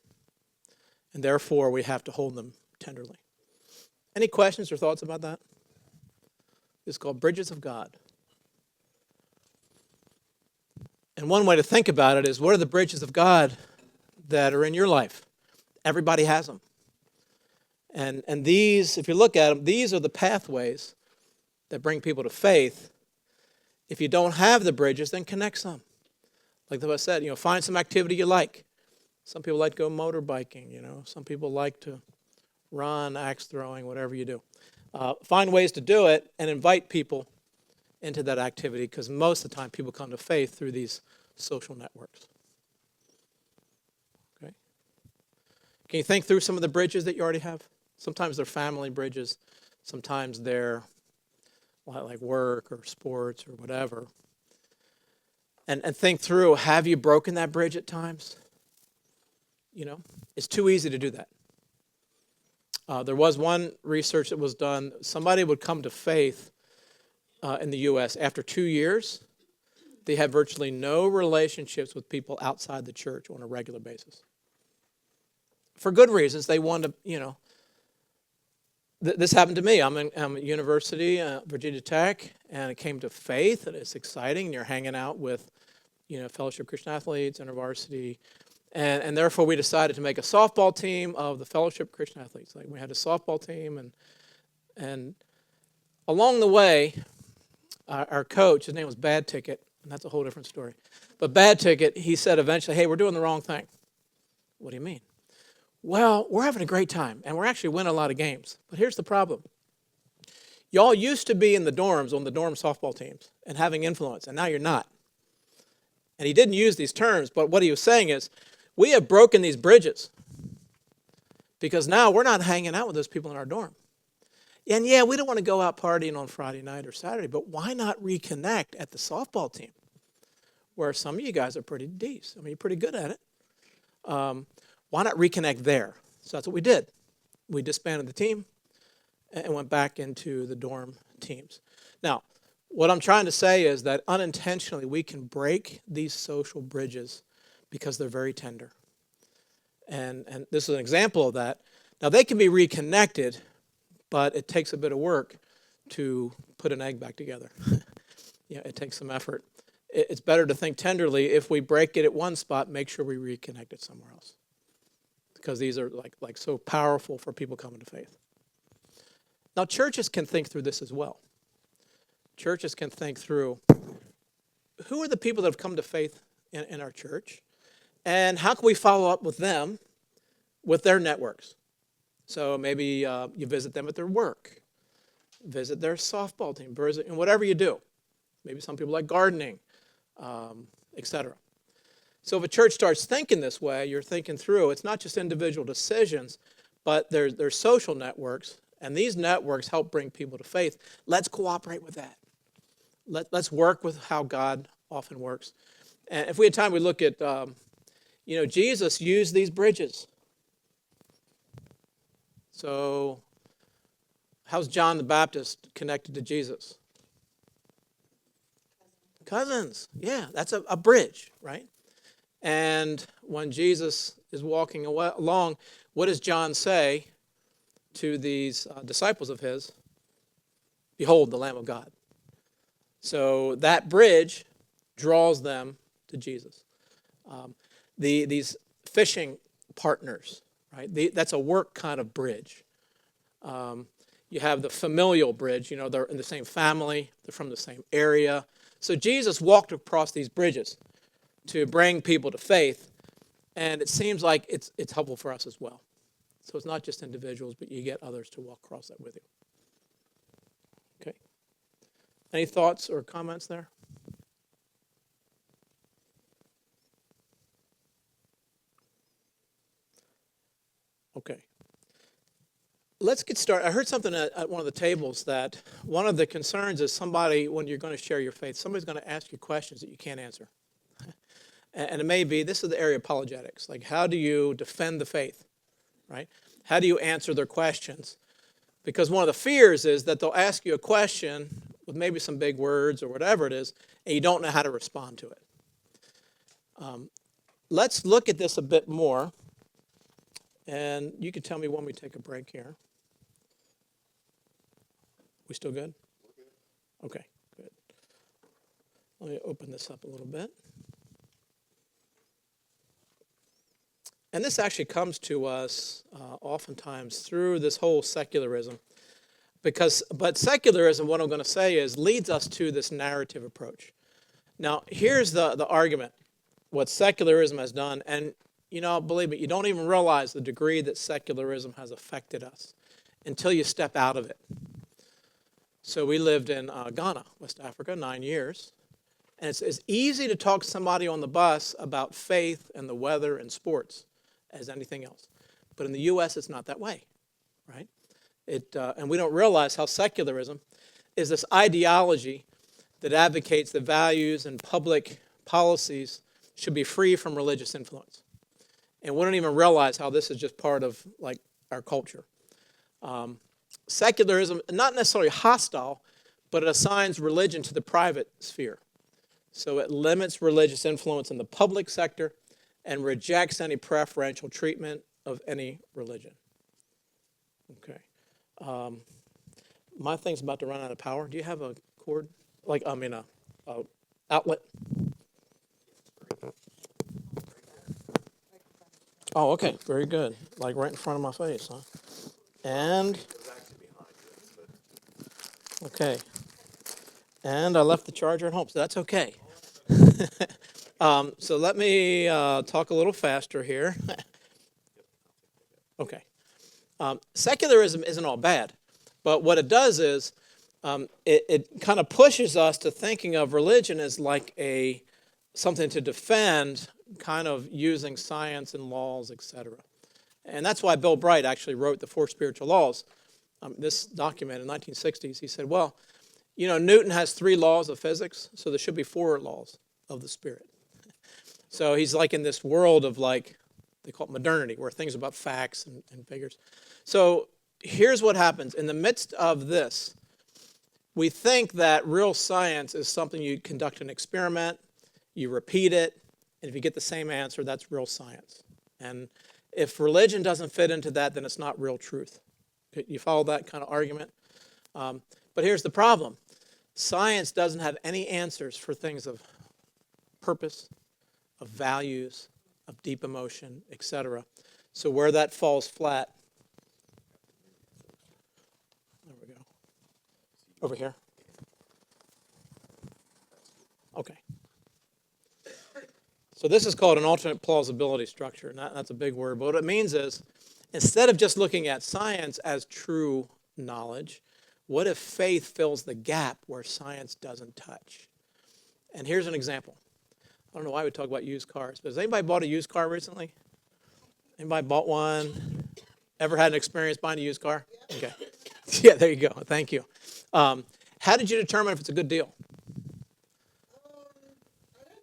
A: And therefore, we have to hold them tenderly. Any questions or thoughts about that? It's called Bridges of God. And one way to think about it is, what are the bridges of God that are in your life? Everybody has them. And these, if you look at them, these are the pathways that bring people to faith. If you don't have the bridges, then connect some. Like I said, find some activity you like. Some people like to go motorbiking, Some people like to run, axe throwing, whatever you do. Find ways to do it and invite people into that activity, because most of the time people come to faith through these social networks. Okay? Can you think through some of the bridges that you already have? Sometimes they're family bridges. Sometimes they're like work or sports or whatever. And think through, have you broken that bridge at times? It's too easy to do that. There was one research that was done. Somebody would come to faith in the U.S. after 2 years. They had virtually no relationships with people outside the church on a regular basis. For good reasons. They wanted to, this happened to me. I'm at university, Virginia Tech, and it came to faith, and it's exciting. And you're hanging out with, Fellowship Christian Athletes, InterVarsity, and therefore we decided to make a softball team of the Fellowship Christian Athletes. Like we had a softball team, and along the way, our coach, his name was Bad Ticket, and that's a whole different story. But Bad Ticket, he said eventually, hey, we're doing the wrong thing. What do you mean? Well, we're having a great time, and we're actually winning a lot of games. But here's the problem. Y'all used to be in the dorms on the dorm softball teams and having influence, and now you're not. And he didn't use these terms, but what he was saying is, we have broken these bridges because now we're not hanging out with those people in our dorm. And yeah, we don't want to go out partying on Friday night or Saturday, but why not reconnect at the softball team where some of you guys are pretty decent? I mean, you're pretty good at it. Why not reconnect there? So that's what we did. We disbanded the team and went back into the dorm teams. Now, what I'm trying to say is that unintentionally we can break these social bridges because they're very tender. And this is an example of that. Now, they can be reconnected, but it takes a bit of work to put an egg back together. It takes some effort. It's better to think tenderly. If we break it at one spot, make sure we reconnect it somewhere else. Because these are like so powerful for people coming to faith. Now, churches can think through this as well. Churches can think through, who are the people that have come to faith in our church? And how can we follow up with them with their networks? So maybe you visit them at their work, visit their softball team, and whatever you do. Maybe some people like gardening, etc. So if a church starts thinking this way, you're thinking through, it's not just individual decisions, but there's social networks, and these networks help bring people to faith. Let's cooperate with that. Let's work with how God often works. And if we had time, we'd look at, Jesus used these bridges. So how's John the Baptist connected to Jesus? Cousins. Yeah, that's a bridge, right? And when Jesus is walking along, what does John say to these disciples of his? Behold, the Lamb of God. So that bridge draws them to Jesus. These fishing partners, right? That's a work kind of bridge. You have the familial bridge. They're in the same family. They're from the same area. So Jesus walked across these bridges to bring people to faith, and it seems like it's helpful for us as well. So it's not just individuals, but you get others to walk across that with you. Okay. Any thoughts or comments there? Okay. Let's get started. I heard something at one of the tables that one of the concerns is somebody, when you're going to share your faith, somebody's going to ask you questions that you can't answer. And it may be, this is the area of apologetics. Like, how do you defend the faith, right? How do you answer their questions? Because one of the fears is that they'll ask you a question with maybe some big words or whatever it is, and you don't know how to respond to it. Let's look at this a bit more. And you can tell me when we take a break here. We still good? Okay, good. Let me open this up a little bit. And this actually comes to us oftentimes through this whole secularism. But secularism, what I'm going to say is, leads us to this narrative approach. Now, here's the argument, what secularism has done, and believe me, you don't even realize the degree that secularism has affected us until you step out of it. So we lived in Ghana, West Africa, 9 years. And it's as easy to talk to somebody on the bus about faith and the weather and sports as anything else. But in the U.S., it's not that way, right? And we don't realize how secularism is this ideology that advocates that values and public policies should be free from religious influence. And we don't even realize how this is just part of like our culture. Secularism, not necessarily hostile, but it assigns religion to the private sphere. So it limits religious influence in the public sector and rejects any preferential treatment of any religion. Okay. My thing's about to run out of power. Do you have a cord? A outlet? Oh, okay. Very good. Like right in front of my face, huh? And, okay. And I left the charger at home, so that's okay. So let me talk a little faster here. Okay. Secularism isn't all bad, but what it does is it kind of pushes us to thinking of religion as like something to defend, kind of using science and laws, etc. And that's why Bill Bright actually wrote the Four Spiritual Laws. This document in the 1960s, he said, well, you know, Newton has 3 laws of physics, so there should be 4 laws of the spirit. So he's like in this world of like, they call it modernity, where things are about facts and figures. So here's what happens. In the midst of this, we think that real science is something you conduct an experiment, you repeat it, and if you get the same answer, that's real science. And if religion doesn't fit into that, then it's not real truth. You follow that kind of argument? But here's the problem. Science doesn't have any answers for things of purpose, of values, of deep emotion, etc. So where that falls flat, there we go. Over here. Okay. So this is called an alternate plausibility structure, and that's a big word. But what it means is, instead of just looking at science as true knowledge, what if faith fills the gap where science doesn't touch? And here's an example. I don't know why we talk about used cars, but has anybody bought a used car recently? Anybody bought one? Ever had an experience buying a used car? Okay. Yeah, there you go. Thank you. How did you determine if it's a good deal?
B: I don't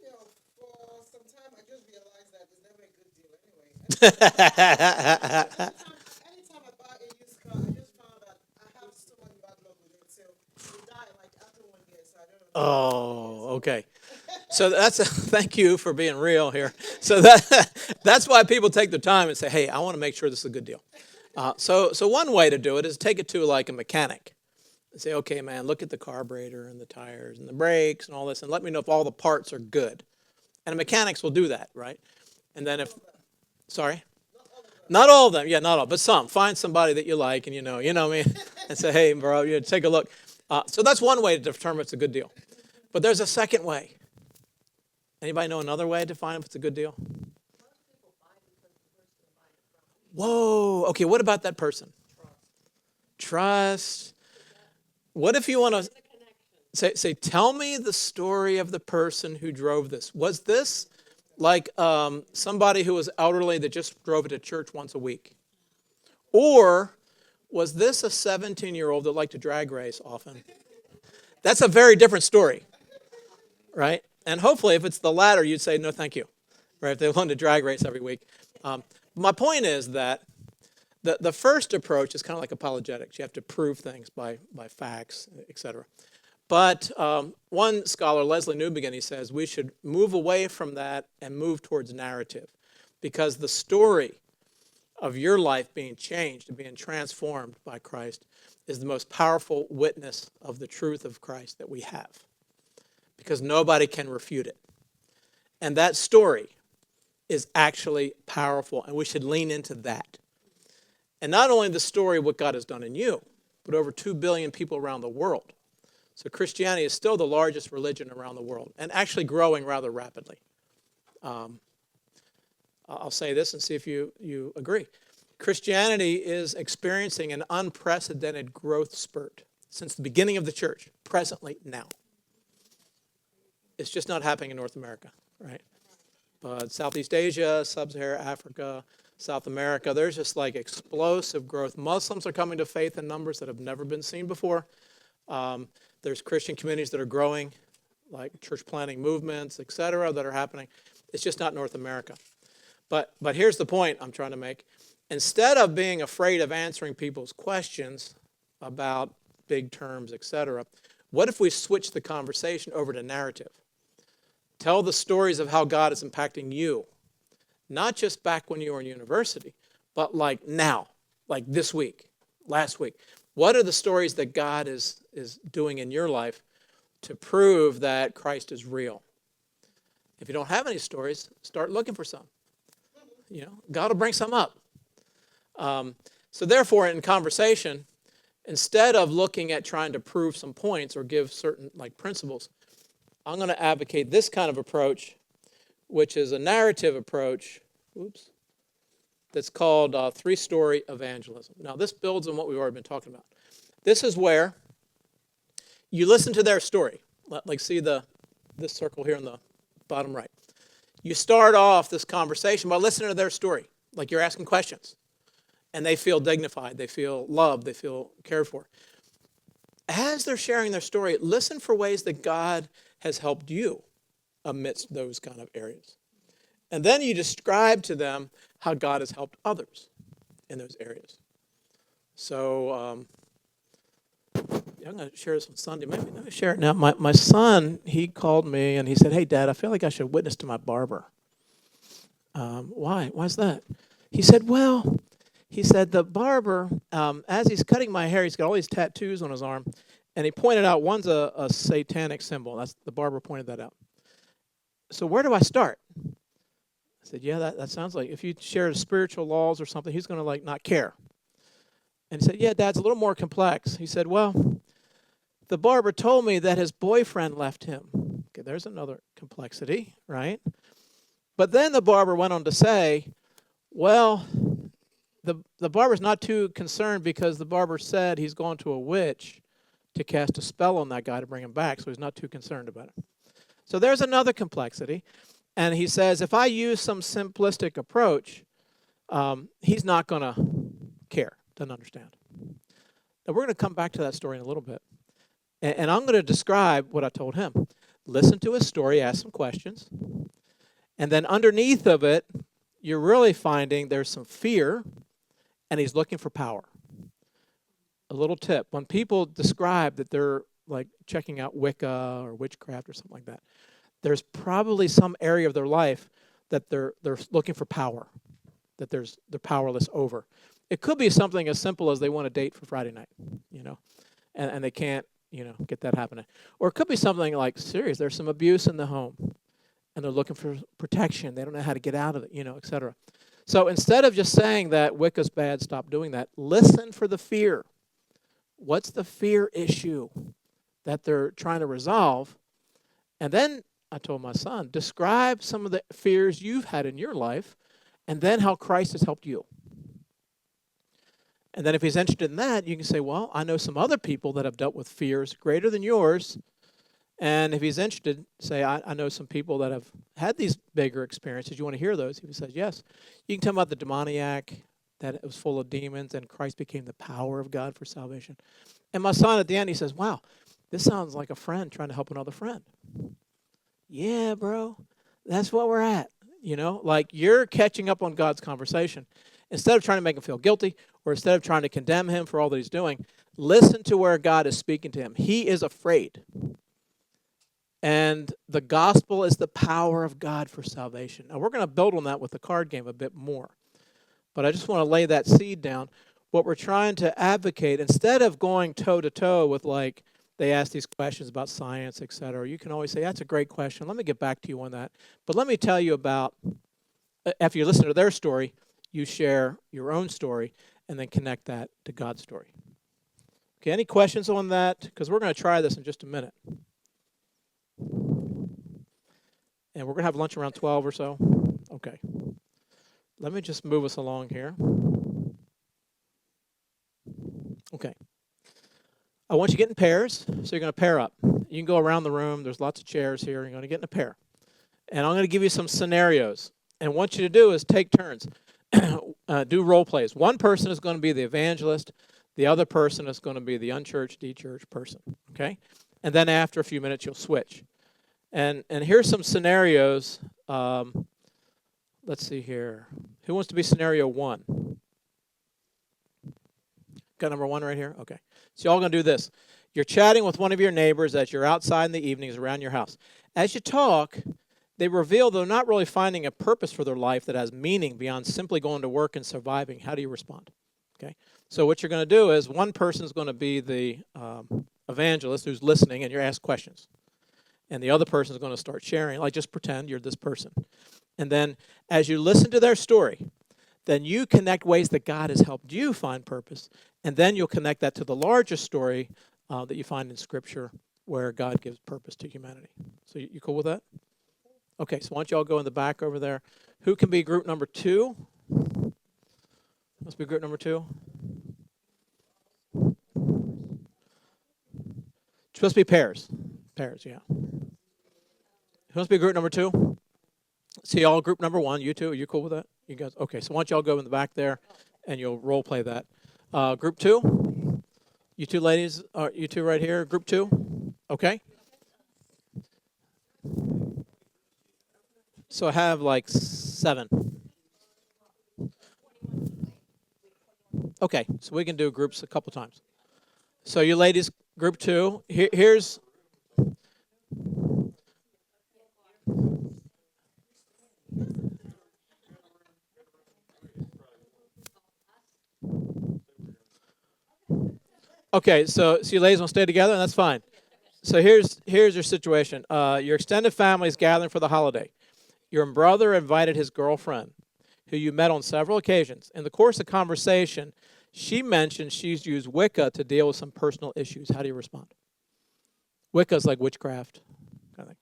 B: know. For some time, I just realized that it's never a good deal anyway. Anytime I buy a used car, I just found that I have so much bad luck with it. So it died like after 1 year. So I don't know.
A: Oh, okay. So thank you for being real here. So that's why people take the time and say, hey, I want to make sure this is a good deal. So one way to do it is take it to like a mechanic and say, okay, man, look at the carburetor and the tires and the brakes and all this, and let me know if all the parts are good. And the mechanics will do that, right? And then sorry? Not all of them. Yeah, not all, but some. Find somebody that you like and you know what I mean? And say, hey, bro, take a look. So that's one way to determine if it's a good deal. But there's a second way. Anybody know another way to find if it's a good deal? Whoa. Okay, what about that person? Trust. What if you want to say, tell me the story of the person who drove this. Was this like somebody who was elderly that just drove it to church once a week? Or was this a 17-year-old that liked to drag race often? That's a very different story, right? And hopefully, if it's the latter, you'd say, no, thank you, right? If they want to drag race every week. My point is that the first approach is kind of like apologetics. You have to prove things by facts, etc. But one scholar, Leslie Newbegin, he says we should move away from that and move towards narrative, because the story of your life being changed and being transformed by Christ is the most powerful witness of the truth of Christ that we have, because nobody can refute it. And that story is actually powerful, and we should lean into that. And not only the story of what God has done in you, but over 2 billion people around the world. So Christianity is still the largest religion around the world, and actually growing rather rapidly. I'll say this and see if you agree. Christianity is experiencing an unprecedented growth spurt since the beginning of the church, presently now. It's just not happening in North America, right? But Southeast Asia, Sub-Saharan Africa, South America. There's just like explosive growth. Muslims are coming to faith in numbers that have never been seen before. There's Christian communities that are growing, like church planting movements, et cetera, that are happening. It's just not North America. But here's the point I'm trying to make. Instead of being afraid of answering people's questions about big terms, et cetera, what if we switch the conversation over to narrative? Tell the stories of how God is impacting you, not just back when you were in university, but like now, like this week, last week. What are the stories that God is doing in your life to prove that Christ is real? If you don't have any stories, start looking for some. God will bring some up. So therefore, in conversation, instead of looking at trying to prove some points or give certain like principles, I'm going to advocate this kind of approach, which is a narrative approach, that's called three-story evangelism. Now, this builds on what we've already been talking about. This is where you listen to their story. Like see this circle here in the bottom right. You start off this conversation by listening to their story, like you're asking questions. And they feel dignified, they feel loved, they feel cared for. As they're sharing their story, listen for ways that God has helped you amidst those kind of areas. And then you describe to them how God has helped others in those areas. So I'm going to share this on Sunday. Maybe let me share it now. My son, he called me and he said, "Hey, Dad, I feel like I should witness to my barber." Why? Why's that? He said, the barber, as he's cutting my hair, he's got all these tattoos on his arm, and he pointed out one's a satanic symbol. That's the barber pointed that out. So where do I start? I said, yeah, that sounds like if you share spiritual laws or something, he's going to like not care. And he said, yeah, Dad, it's a little more complex. He said, well, the barber told me that his boyfriend left him. Okay, there's another complexity, right? But then the barber went on to say, well, the barber's not too concerned because the barber said he's gone to a witch to cast a spell on that guy to bring him back, so he's not too concerned about it. So there's another complexity. And he says, if I use some simplistic approach, he's not going to care, doesn't understand. Now, we're going to come back to that story in a little bit. And I'm going to describe what I told him. Listen to his story, ask some questions. And then underneath of it, you're really finding there's some fear, and he's looking for power. A little tip. When people describe that they're like checking out Wicca or witchcraft or something like that, there's probably some area of their life that they're looking for power, that they're powerless over. It could be something as simple as they want a date for Friday night, and they can't, get that happening. Or it could be something like, serious, there's some abuse in the home, and they're looking for protection. They don't know how to get out of it, et cetera. So instead of just saying that Wicca's bad, stop doing that, listen for the fear. What's the fear issue that they're trying to resolve? And then I told my son, describe some of the fears you've had in your life and then how Christ has helped you. And then if he's interested in that, you can say, well, I know some other people that have dealt with fears greater than yours. And if he's interested, say, I know some people that have had these bigger experiences. You want to hear those? If he says, yes. You can tell him about the demoniac, that it was full of demons, and Christ became the power of God for salvation. And my son at the end, he says, wow, this sounds like a friend trying to help another friend. Yeah, bro, that's what we're at. Like you're catching up on God's conversation. Instead of trying to make him feel guilty or instead of trying to condemn him for all that he's doing, listen to where God is speaking to him. He is afraid. And the gospel is the power of God for salvation. Now, we're going to build on that with the card game a bit more. But I just want to lay that seed down. What we're trying to advocate, instead of going toe-to-toe with like, they ask these questions about science, et cetera, you can always say, that's a great question. Let me get back to you on that. But let me tell you about, after you listen to their story, you share your own story and then connect that to God's story. Okay, any questions on that? Because we're going to try this in just a minute. And we're going to have lunch around 12 or so. Okay. Let me just move us along here. Okay. I want you to get in pairs, so you're going to pair up. You can go around the room. There's lots of chairs here. You're going to get in a pair. And I'm going to give you some scenarios. And what I want you to do is take turns. do role plays. One person is going to be the evangelist. The other person is going to be the unchurched, de-churched person. Okay? And then after a few minutes, you'll switch. And here's some scenarios. Let's see here. Who wants to be scenario one? Got number one right here? Okay. So y'all going to do this. You're chatting with one of your neighbors as you're outside in the evenings around your house. As you talk, they reveal they're not really finding a purpose for their life that has meaning beyond simply going to work and surviving. How do you respond? Okay. So what you're going to do is one person's going to be the evangelist who's listening, and you're asked questions. And the other person is going to start sharing. Like, just pretend you're this person. And then as you listen to their story, then you connect ways that God has helped you find purpose. And then you'll connect that to the larger story that you find in Scripture where God gives purpose to humanity. So you cool with that? Okay, so why don't you all go in the back over there. Who can be group number two? Must be group number two. It's supposed to be pairs. Pairs, yeah. Who wants to be group number two? See, all group number one. You two, are you cool with that? You guys? Okay, so why don't you all go in the back there, and you'll role play that. Group two? You two ladies, you two right here. Group two? Okay. So I have like 7. Okay, so we can do groups a couple times. So you ladies, group two. Here's... Okay, so you ladies want to stay together, and that's fine. So here's your situation. Your extended family is gathering for the holiday. Your brother invited his girlfriend, who you met on several occasions. In the course of conversation, she mentioned she's used Wicca to deal with some personal issues. How do you respond? Wicca is like witchcraft kind of thing.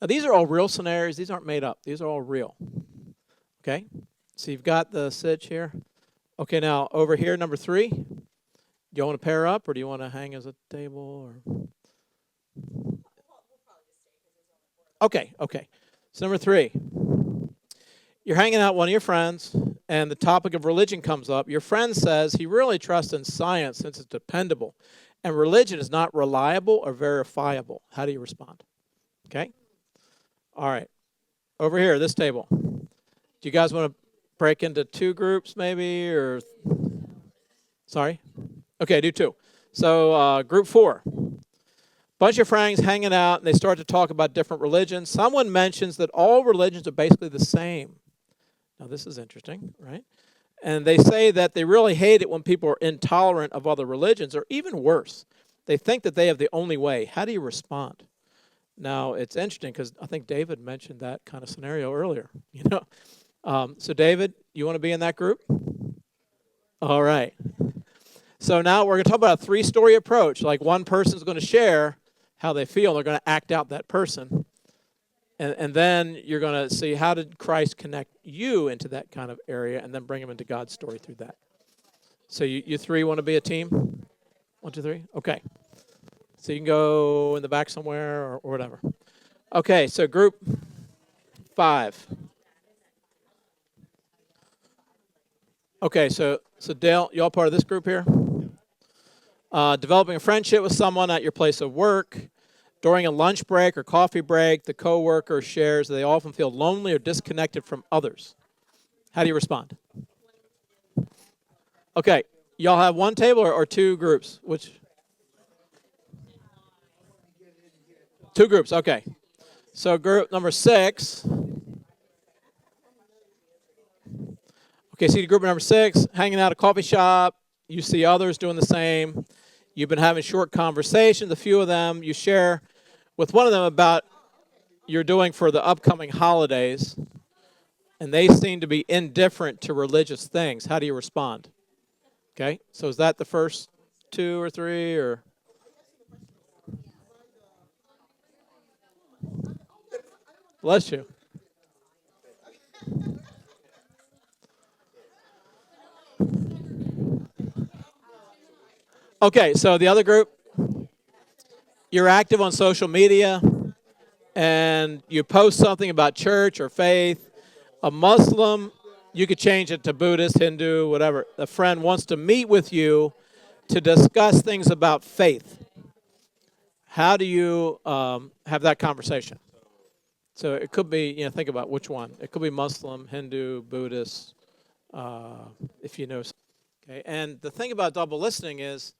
A: Now, these are all real scenarios. These aren't made up. These are all real. Okay? So you've got the sitch here. Okay, now over here, number 3. Do you want to pair up, or do you want to hang as a table? Or okay. So number 3, you're hanging out with one of your friends, and the topic of religion comes up. Your friend says he really trusts in science since it's dependable, and religion is not reliable or verifiable. How do you respond? Okay? All right. Over here, this table. Do you guys want to break into 2 groups maybe, or... Sorry? Okay, do 2. So group 4. Bunch of friends hanging out, and they start to talk about different religions. Someone mentions that all religions are basically the same. Now, this is interesting, right? And they say that they really hate it when people are intolerant of other religions, or even worse, they think that they have the only way. How do you respond? Now, it's interesting because I think David mentioned that kind of scenario earlier. So, David, you want to be in that group? All right. So now we're going to talk about a 3-story approach. Like, one person's going to share how they feel. They're going to act out that person. And then you're going to see how did Christ connect you into that kind of area, and then bring them into God's story through that. So you 3 want to be a team? 1, 2, 3? Okay. So you can go in the back somewhere or whatever. Okay, so group 5. Okay, so Dale, you all part of this group here? Developing a friendship with someone at your place of work. During a lunch break or coffee break, the coworker shares that they often feel lonely or disconnected from others. How do you respond? Okay, y'all have 1 table or 2 groups? Which? 2 groups, okay. So group number 6. Okay, so group number 6, hanging out at a coffee shop. You see others doing the same. You've been having short conversations, a few of them. You share with one of them about you're doing for the upcoming holidays, and they seem to be indifferent to religious things. How do you respond? Okay, so is that the first 2 or 3, or? Bless you. Okay, so the other group, you're active on social media, and you post something about church or faith. A Muslim You could change it to Buddhist, Hindu, whatever. A friend wants to meet with you to discuss things about faith. How do you have that conversation? So it could be, think about which one. It could be Muslim, Hindu, Buddhist, if you know. Okay, and the thing about double listening is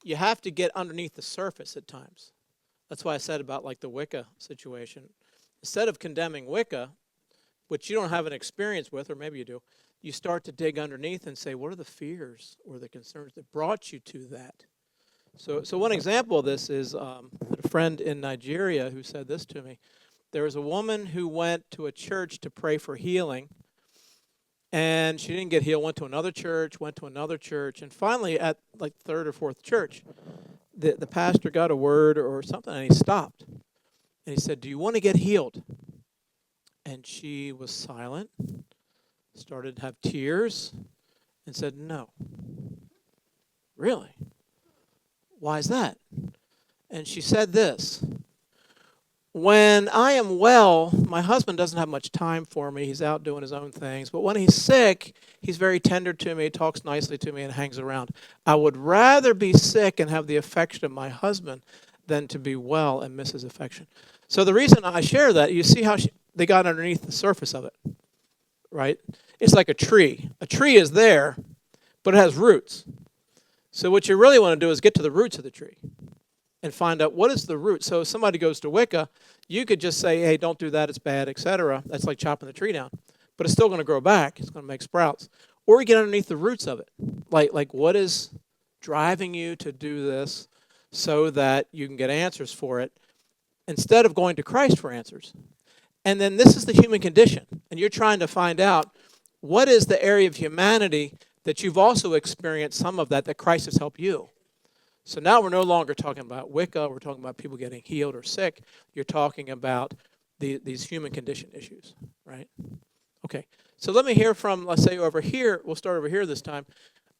A: you have to get underneath the surface at times. That's why I said about like the Wicca situation. Instead of condemning Wicca, which you don't have an experience with, or maybe you do, you start to dig underneath and say, what are the fears or the concerns that brought you to that? So one example of this is a friend in Nigeria who said this to me. There was a woman who went to a church to pray for healing, and she didn't get healed, went to another church, and finally at like third or fourth church, the pastor got a word or something, and he stopped. And he said, do you want to get healed? And she was silent, started to have tears, and said, no. Really? Why is that? And she said this. When I am well, my husband doesn't have much time for me. He's out doing his own things. But when he's sick, he's very tender to me, talks nicely to me, and hangs around. I would rather be sick and have the affection of my husband than to be well and miss his affection. So the reason I share that, you see how they got underneath the surface of it, right? It's like a tree. A tree is there, but it has roots. So what you really want to do is get to the roots of the tree and find out what is the root. So if somebody goes to Wicca, you could just say, hey, don't do that, it's bad, etc. That's like chopping the tree down. But it's still going to grow back. It's going to make sprouts. Or you get underneath the roots of it. Like what is driving you to do this so that you can get answers for it instead of going to Christ for answers. And then this is the human condition. And you're trying to find out what is the area of humanity that you've also experienced some of that Christ has helped you. So now we're no longer talking about Wicca. We're talking about people getting healed or sick. You're talking about these human condition issues, right? Okay. So let me hear from, let's say, over here. We'll start over here this time.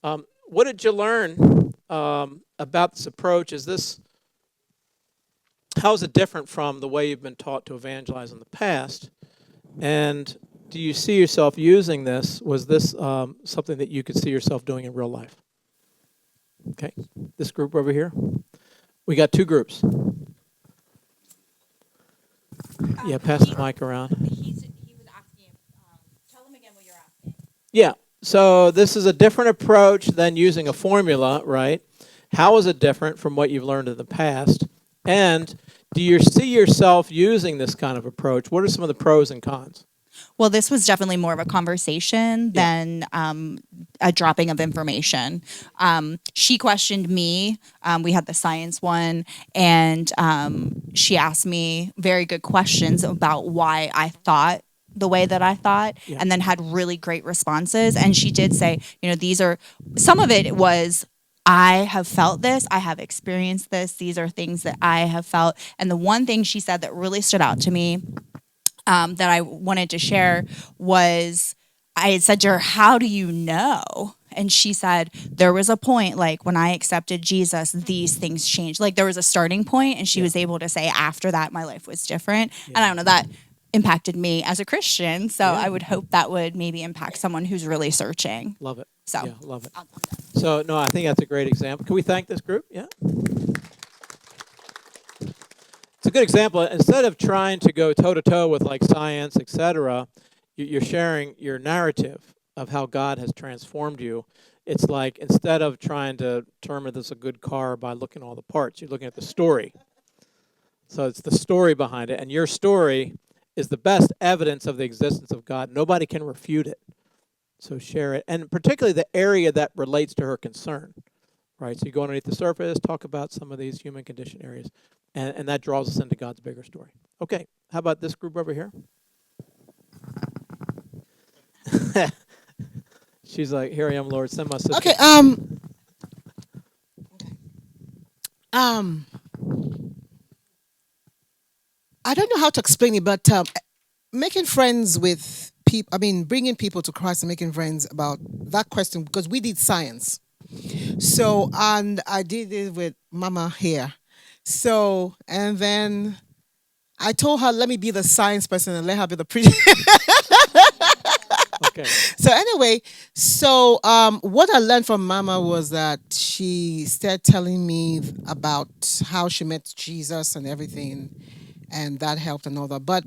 A: What did you learn about this approach? How is it different from the way you've been taught to evangelize in the past? And do you see yourself using this? Was this something that you could see yourself doing in real life? Okay, this group over here. We got two groups. Yeah, pass the mic around.
E: He was asking, tell him again what you're asking.
A: Yeah, so this is a different approach than using a formula, right? How is it different from what you've learned in the past? And do you see yourself using this kind of approach? What are some of the pros and cons?
E: Well, this was definitely more of a conversation than a dropping of information. She questioned me. We had the science one, and she asked me very good questions about why I thought the way that I thought, and then had really great responses. And she did say, these are, some of it was, I have felt this, I have experienced this, these are things that I have felt. And the one thing she said that really stood out to me that I wanted to share was, I had said to her, how do you know? And she said, there was a point, like when I accepted Jesus, these things changed. Like there was a starting point, and she was able to say after that, my life was different. And I don't know, that impacted me as a Christian. So I would hope that would maybe impact someone who's really searching.
A: Love it.
E: So
A: Yeah, love it. So, no, I think that's a great example. Can we thank this group? Yeah. It's a good example. Instead of trying to go toe-to-toe with like science, etc., you're sharing your narrative of how God has transformed you. It's like instead of trying to determine if this is a good car by looking at all the parts, you're looking at the story. So it's the story behind it. And your story is the best evidence of the existence of God. Nobody can refute it. So share it. And particularly the area that relates to her concern. Right? So you go underneath the surface, talk about some of these human condition areas. And that draws us into God's bigger story. Okay, how about this group over here? She's like, here I am, Lord, send my sister.
B: Okay, I don't know how to explain it, but making friends with people, bringing people to Christ and making friends about that question, because we did science. So, and I did it with Mama here. So, and then I told her, let me be the science person and let her be the preacher.
A: Okay.
B: So anyway, what I learned from Mama was that she started telling me about how she met Jesus and everything, and that helped and all that. But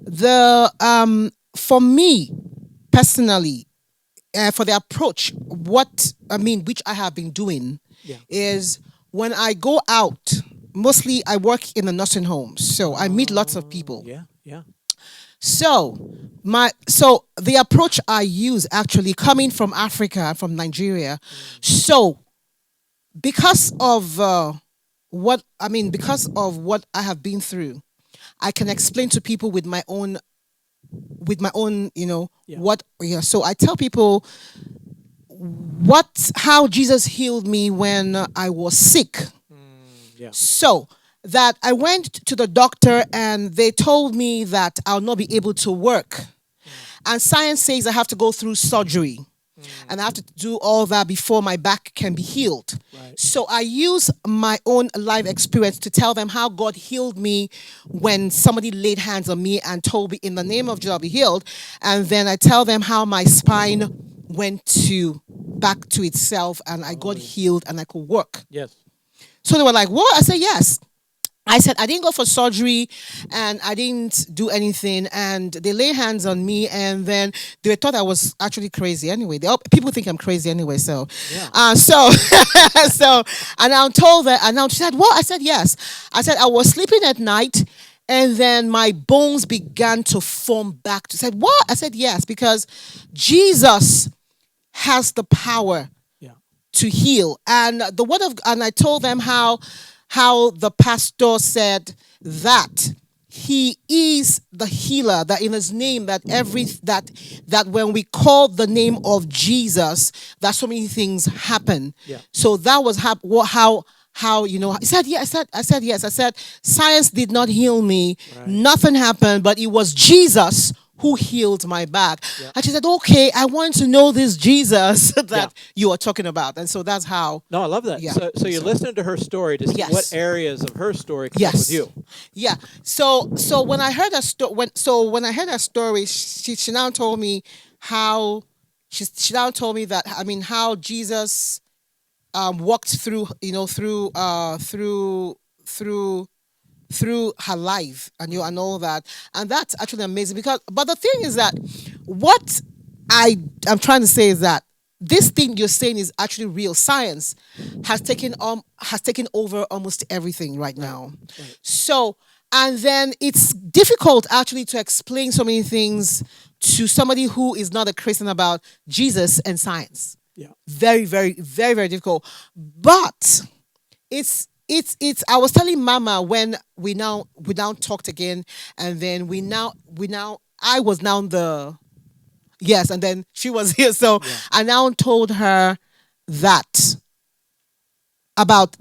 B: the for me personally, for the approach, what I mean, which I have been doing,
A: Yeah.
B: is when I go out. Mostly, I work in a nursing home, so I meet lots of people.
A: Yeah. Yeah.
B: So the approach I use, actually coming from Africa, from Nigeria, so because of what I have been through, I can explain to people with my own,
A: Yeah.
B: what, yeah. So I tell people how Jesus healed me when I was sick.
A: Yeah.
B: So that I went to the doctor and they told me that I'll not be able to work. And science says I have to go through surgery and I have to do all that before my back can be healed.
A: Right.
B: So I use my own life experience to tell them how God healed me when somebody laid hands on me and told me, in the name of Jesus, I'll be healed. And then I tell them how my spine went to back to itself and I got healed and I could work.
A: Yes.
B: So they were like, "What?" I said, "Yes." I said, "I didn't go for surgery and I didn't do anything." And they lay hands on me and then they thought I was actually crazy anyway. People think I'm crazy anyway. So,
A: Yeah.
B: so, and I told her, and now she said, "What?" I said, "Yes." I said, "I was sleeping at night and then my bones began to form back." She said, "What?" I said, "Yes, because Jesus has the power
A: Yeah.
B: to heal." And and I told them how the pastor said that he is the healer, that in his name, that when we call the name of Jesus, that so many things happen.
A: Yeah.
B: So that was how he said, yeah. I said yes. I said science did not heal me.
A: Right.
B: Nothing happened, but it was Jesus who healed my back.
A: Yeah.
B: And she said, "Okay, I want to know this Jesus that
A: Yeah.
B: you are talking about." And so that's how.
A: No, I love that.
B: Yeah.
A: So you're listening to her story to see
B: Yes.
A: what areas of her story connect with
B: Yes.
A: you.
B: Yeah. So when I heard when I heard her story, she now told me how she now told me that, I mean, how Jesus walked through, through her life and and all that. And that's actually amazing, because but the thing is that what I'm trying to say is that this thing you're saying is actually real. Science has taken over almost everything right now. So, and then it's difficult actually to explain so many things to somebody who is not a Christian about Jesus and science.
A: Yeah.
B: Very, very, very, very difficult. But it's I was telling Mama when we now talked again, and then I was now the yes, and then she was here. So I now told her that about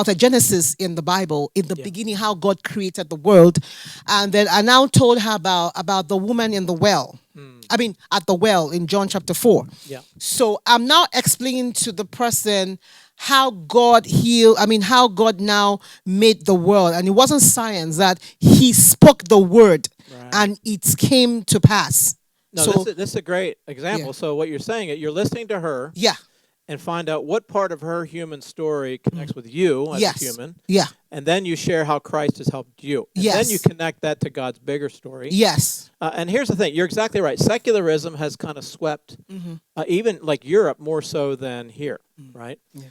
B: a Genesis in the Bible, in the beginning, how God created the world. And then I now told her about the woman in the well. I mean, at the well in John chapter 4.
A: Yeah.
B: So I'm now explaining to the person how God healed, how God now made the world. And it wasn't science, that he spoke the word and it came to pass.
A: No,
B: So
A: this is a great example.
B: Yeah.
A: So what you're saying, you're listening to her
B: yeah.
A: and find out what part of her human story connects with you as
B: Yes.
A: a human.
B: Yeah.
A: And then you share how Christ has helped you. And
B: Yes.
A: then you connect that to God's bigger story.
B: Yes.
A: And here's the thing. You're exactly right. Secularism has kind of swept even like Europe more so than here, right?
B: Yeah.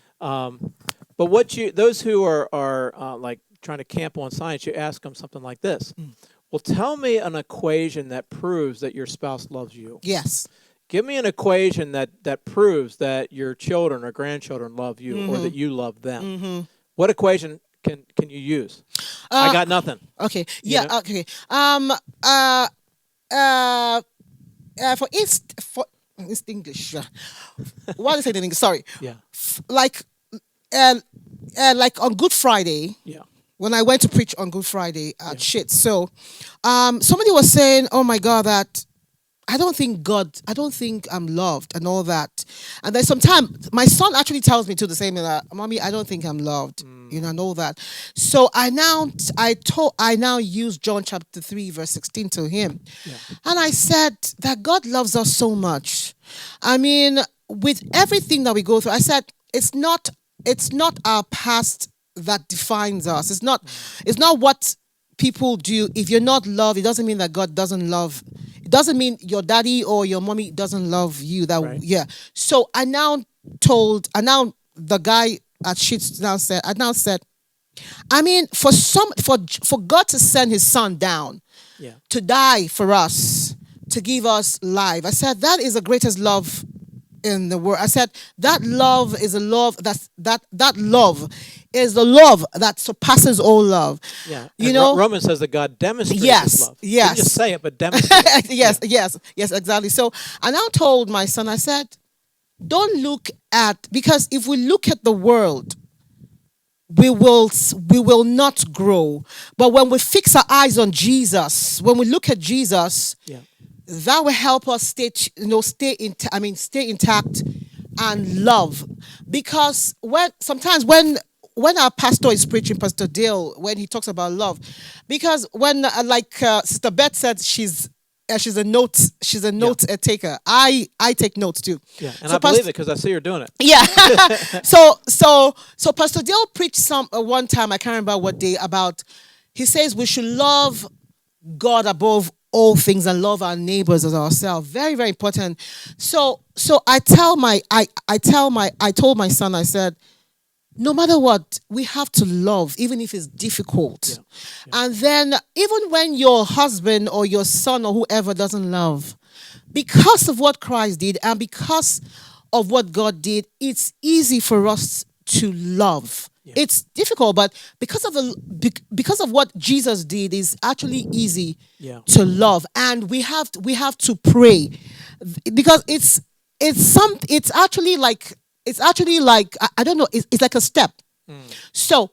A: But those who are like trying to camp on science, you ask them something like this. Well, tell me an equation that proves that your spouse loves you.
B: Yes.
A: Give me an equation that proves that your children or grandchildren love you or that you love them. What equation can you use? I got nothing.
B: Okay.
A: You
B: Yeah.
A: know?
B: Okay. For East English. What is it in English? Sorry.
A: Yeah.
B: Like on Good Friday.
A: Yeah.
B: When I went to preach on Good Friday at shit. So somebody was saying, "Oh my God, that I don't think God, I don't think I'm loved and all that. And then sometimes my son actually tells me to the same that, Mommy, I don't think I'm loved, and all that. So I now use John chapter 3, verse 16 to him. And I said that God loves us so much. I mean, with everything that we go through, I said it's not our past that defines us. It's not what people do. If you're not loved, it doesn't mean that God doesn't love. It doesn't mean your daddy or your mommy doesn't love you. That
A: Right.
B: yeah. So I now the guy at Sheets now said, I mean, for God to send his son down
A: Yeah.
B: to die for us, to give us life. I said that is the greatest love in the world. I said that love is a love that love is the love that surpasses all love.
A: Yeah.
B: You
A: And
B: know?
A: Romans says that God demonstrates his
B: Yes,
A: love.
B: yes.
A: Didn't just say it, but demonstrate it.
B: Yes, yes, exactly. So I now told my son, I said, don't look at, because if we look at the world, we will not grow. But when we fix our eyes on Jesus, when we look at Jesus,
A: Yeah.
B: that will help us stay intact and love. Because when our pastor is preaching, Pastor Dale, when he talks about love, because when Sister Beth said she's a note taker. I take notes too.
A: Yeah. And
B: So
A: I believe it because I see her doing it.
B: yeah. so Pastor Dale preached one time, I can't remember what day, about, he says we should love God above all things and love our neighbors as ourselves. Very, very important. So I told my son, I said, no matter what, we have to love, even if it's difficult. And then even when your husband or your son or whoever doesn't love, because of what Christ did and because of what God did, it's easy for us to love. It's difficult, but because of what Jesus did, is actually easy
A: Yeah.
B: to love. And we have to pray, because it's actually like I don't know, it's like a step. So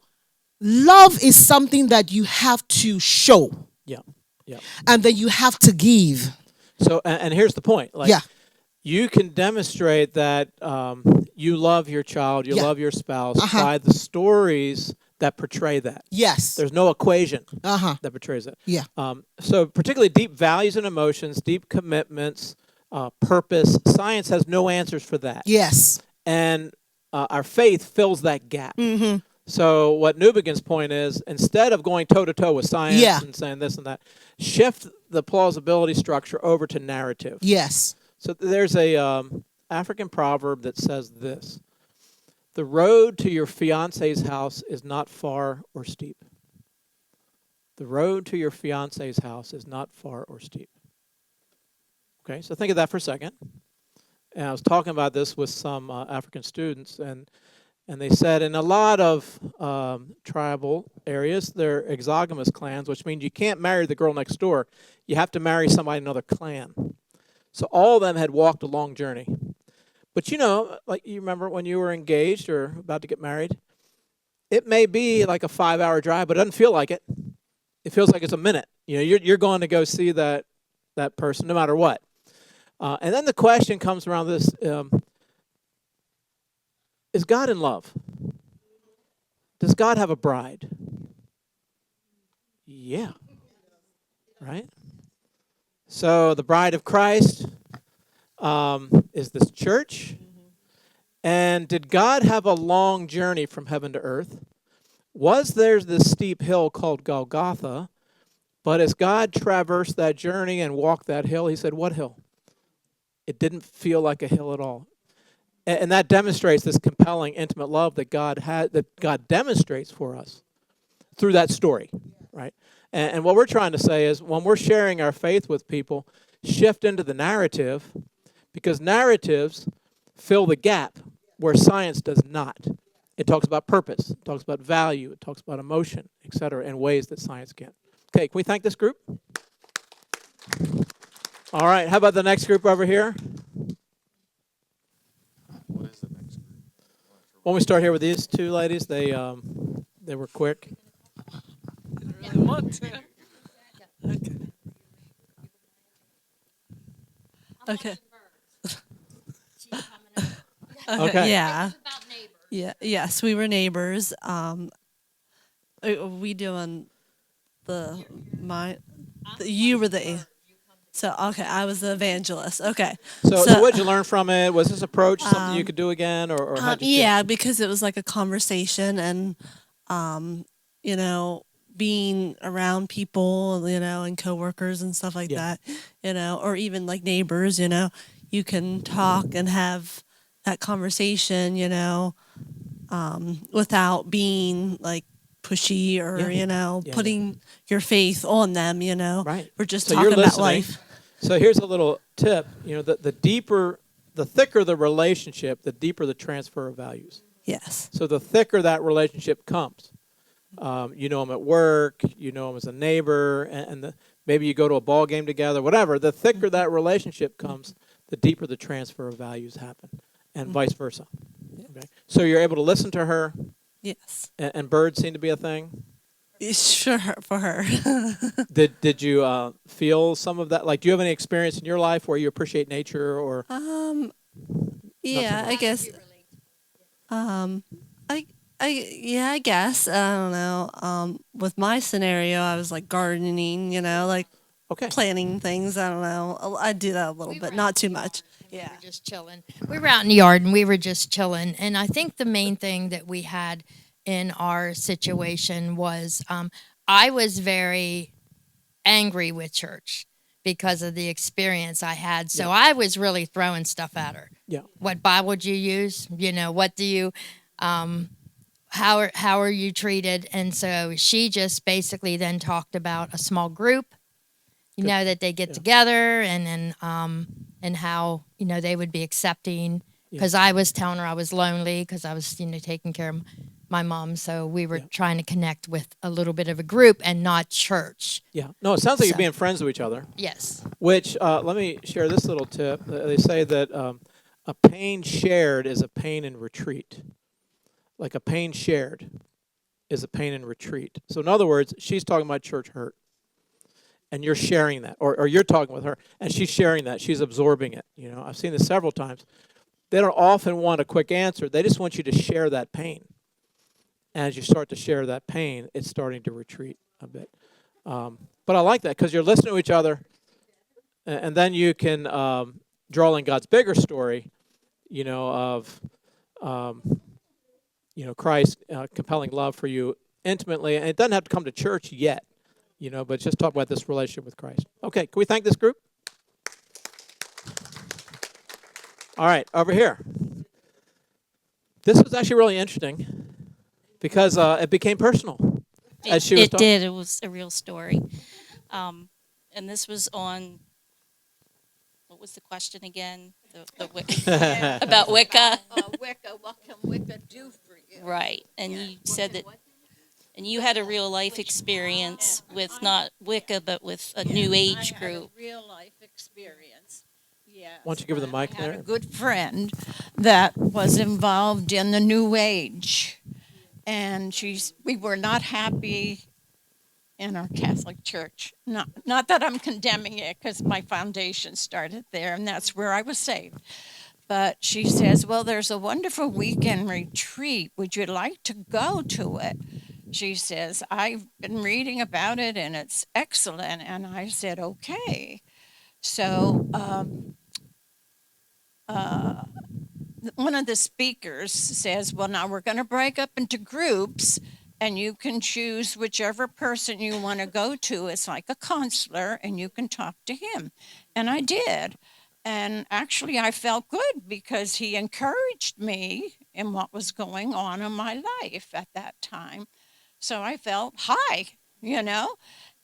B: love is something that you have to show,
A: Yeah. Yeah.
B: and then you have to give.
A: So, and here's the point. Like,
B: Yeah.
A: you can demonstrate that you love your child, you
B: Yeah.
A: love your spouse
B: Uh-huh.
A: by the stories that portray that.
B: Yes.
A: There's no equation
B: Uh-huh.
A: that portrays it.
B: Yeah.
A: So, particularly deep values and emotions, deep commitments, purpose. Science has no answers for that.
B: Yes.
A: And our faith fills that gap.
B: Mm-hmm.
A: So what Newbegin's point is, instead of going toe-to-toe with science
B: Yeah.
A: and saying this and that, shift the plausibility structure over to narrative.
B: Yes.
A: So there's a African proverb that says this: the road to your fiance's house is not far or steep. The road to your fiance's house is not far or steep. Okay, so think of that for a second. And I was talking about this with some African students, and they said in a lot of tribal areas, they're exogamous clans, which means you can't marry the girl next door. You have to marry somebody in another clan. So all of them had walked a long journey. But like you remember when you were engaged or about to get married, it may be like a 5-hour drive, but it doesn't feel like it. It feels like it's a minute. You're going to go see that person no matter what. And then the question comes around this: is God in love? Does God have a bride? Yeah. Right? So the bride of Christ is this church. And did God have a long journey from heaven to earth? Was there this steep hill called Golgotha? But as God traversed that journey and walked that hill, he said, what hill? It didn't feel like a hill at all. And that demonstrates this compelling, intimate love that God demonstrates for us through that story, right? And what we're trying to say is, when we're sharing our faith with people, shift into the narrative, because narratives fill the gap where science does not. It talks about purpose, it talks about value, it talks about emotion, etc., in ways that science can't. Okay, can we thank this group? All right, how about the next group over here?
F: What is the next group?
A: Why don't we start here with these two ladies? They were quick.
B: Okay.
F: Okay.
A: Okay.
F: Yeah.
C: It's about neighbors.
F: Yeah. Yes, we were neighbors. We doing the my. You were the. So okay, I was the evangelist. Okay.
A: So what did you learn from it? Was this approach something you could do again, or how'd you feel?
F: yeah, because it was like a conversation and you know, being around people, you know, and coworkers and stuff like
A: Yeah.
F: that, you know, or even like neighbors, you know, you can talk and have that conversation, you know, without being like pushy or,
A: Yeah.
F: you know,
A: Yeah, yeah.
F: putting your faith on them, you know.
A: Right.
F: We're just
A: So you're
F: talking about
A: listening.
F: life.
A: So here's a little tip. You know, the deeper, the thicker the relationship, the deeper the transfer of values.
F: Yes.
A: So the thicker that relationship comes, you know them at work, you know them as a neighbor, and maybe you go to a ball game together, whatever. The thicker that relationship comes, the deeper the transfer of values happen, and vice versa. Okay. So you're able to listen to her,
F: Yes.
A: and birds seem to be a thing.
F: Sure, for her.
A: Did you feel some of that? Like, do you have any experience in your life where you appreciate nature, or
F: Yeah, I guess. Um, yeah, I guess. I don't know. With my scenario, I was like gardening, you know, like
A: okay?
F: planting things. I don't know. I do that a little bit, not too much. Yeah.
C: We were just chilling. We were out in the yard and we were just chilling. And I think the main thing that we had in our situation was I was very angry with church because of the experience I had. So I was really throwing stuff at her.
A: Yeah.
C: What Bible do you use? You know, what do you, how are you treated? And so she just basically then talked about a small group, you know, that they get together and then, and how, you know, they would be accepting. Because I was telling her I was lonely because I was, you know, taking care of my mom. So we were trying to connect with a little bit of a group and not church.
A: Yeah. No, it sounds like you're
C: So-
A: being friends with each other.
C: Yes.
A: Which let me share this little tip. They say that a pain shared is a pain in retreat. Like a pain shared is a pain in retreat. So in other words, she's talking about church hurt, and you're sharing that, or you're talking with her, and she's sharing that. She's absorbing it. You know, I've seen this several times. They don't often want a quick answer. They just want you to share that pain. And as you start to share that pain, it's starting to retreat a bit. But I like that because you're listening to each other, and then you can draw in God's bigger story, you know, of you know, Christ compelling love for you intimately, and it doesn't have to come to church yet, you know, but just talk about this relationship with Christ. Okay, can we thank this group? All right, over here. This was actually really interesting because it became personal as she was
G: It
A: talking.
G: did. It was a real story. And this was on, what was the question again? About Wicca.
H: Wicca, what can Wicca do for you?
G: Right. And you said that, and you had a real life experience with not Wicca, but with a New Age
H: I
G: group.
H: had a real life experience. Yes.
A: Why don't you give her the mic
H: I had
A: there?
H: a good friend that was involved in the New Age, and we were not happy in our Catholic Church. Not that I'm condemning it, because my foundation started there, and that's where I was saved. But she says, well, there's a wonderful weekend retreat. Would you like to go to it? She says, I've been reading about it, and it's excellent. And I said, okay. So one of the speakers says, well, now we're going to break up into groups, and you can choose whichever person you want to go to. It's like a counselor, and you can talk to him. And I did. And actually, I felt good because he encouraged me in what was going on in my life at that time. So I felt high, you know.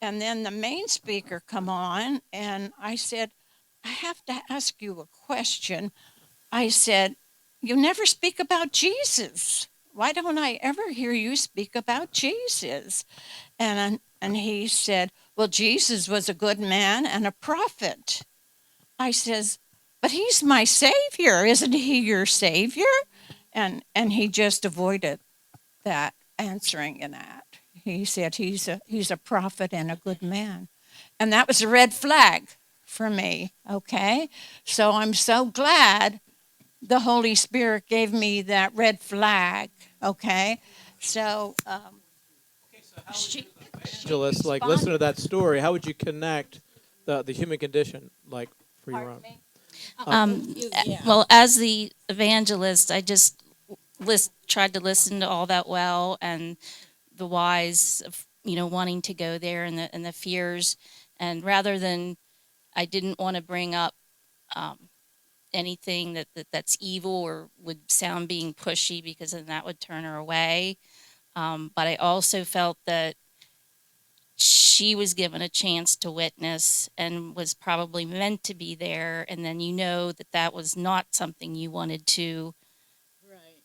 H: And then the main speaker come on, and I said, I have to ask you a question. I said, you never speak about Jesus. Why don't I ever hear you speak about Jesus? And he said, well, Jesus was a good man and a prophet. I says, but he's my savior. Isn't he your savior? And he just avoided that, answering in that. He said he's a prophet and a good man. And that was a red flag for me, okay? So I'm so glad the Holy Spirit gave me that red flag, okay? So she
A: Evangelist, like listen to that story. How would you connect the human condition, like for your own?
G: Well, as the evangelist, I just tried to listen to all that well and the whys of wanting to go there and the fears, and rather than I didn't want to bring up anything that's evil or would sound being pushy because then that would turn her away. But I also felt that she was given a chance to witness and was probably meant to be there, and then that that was not something you wanted to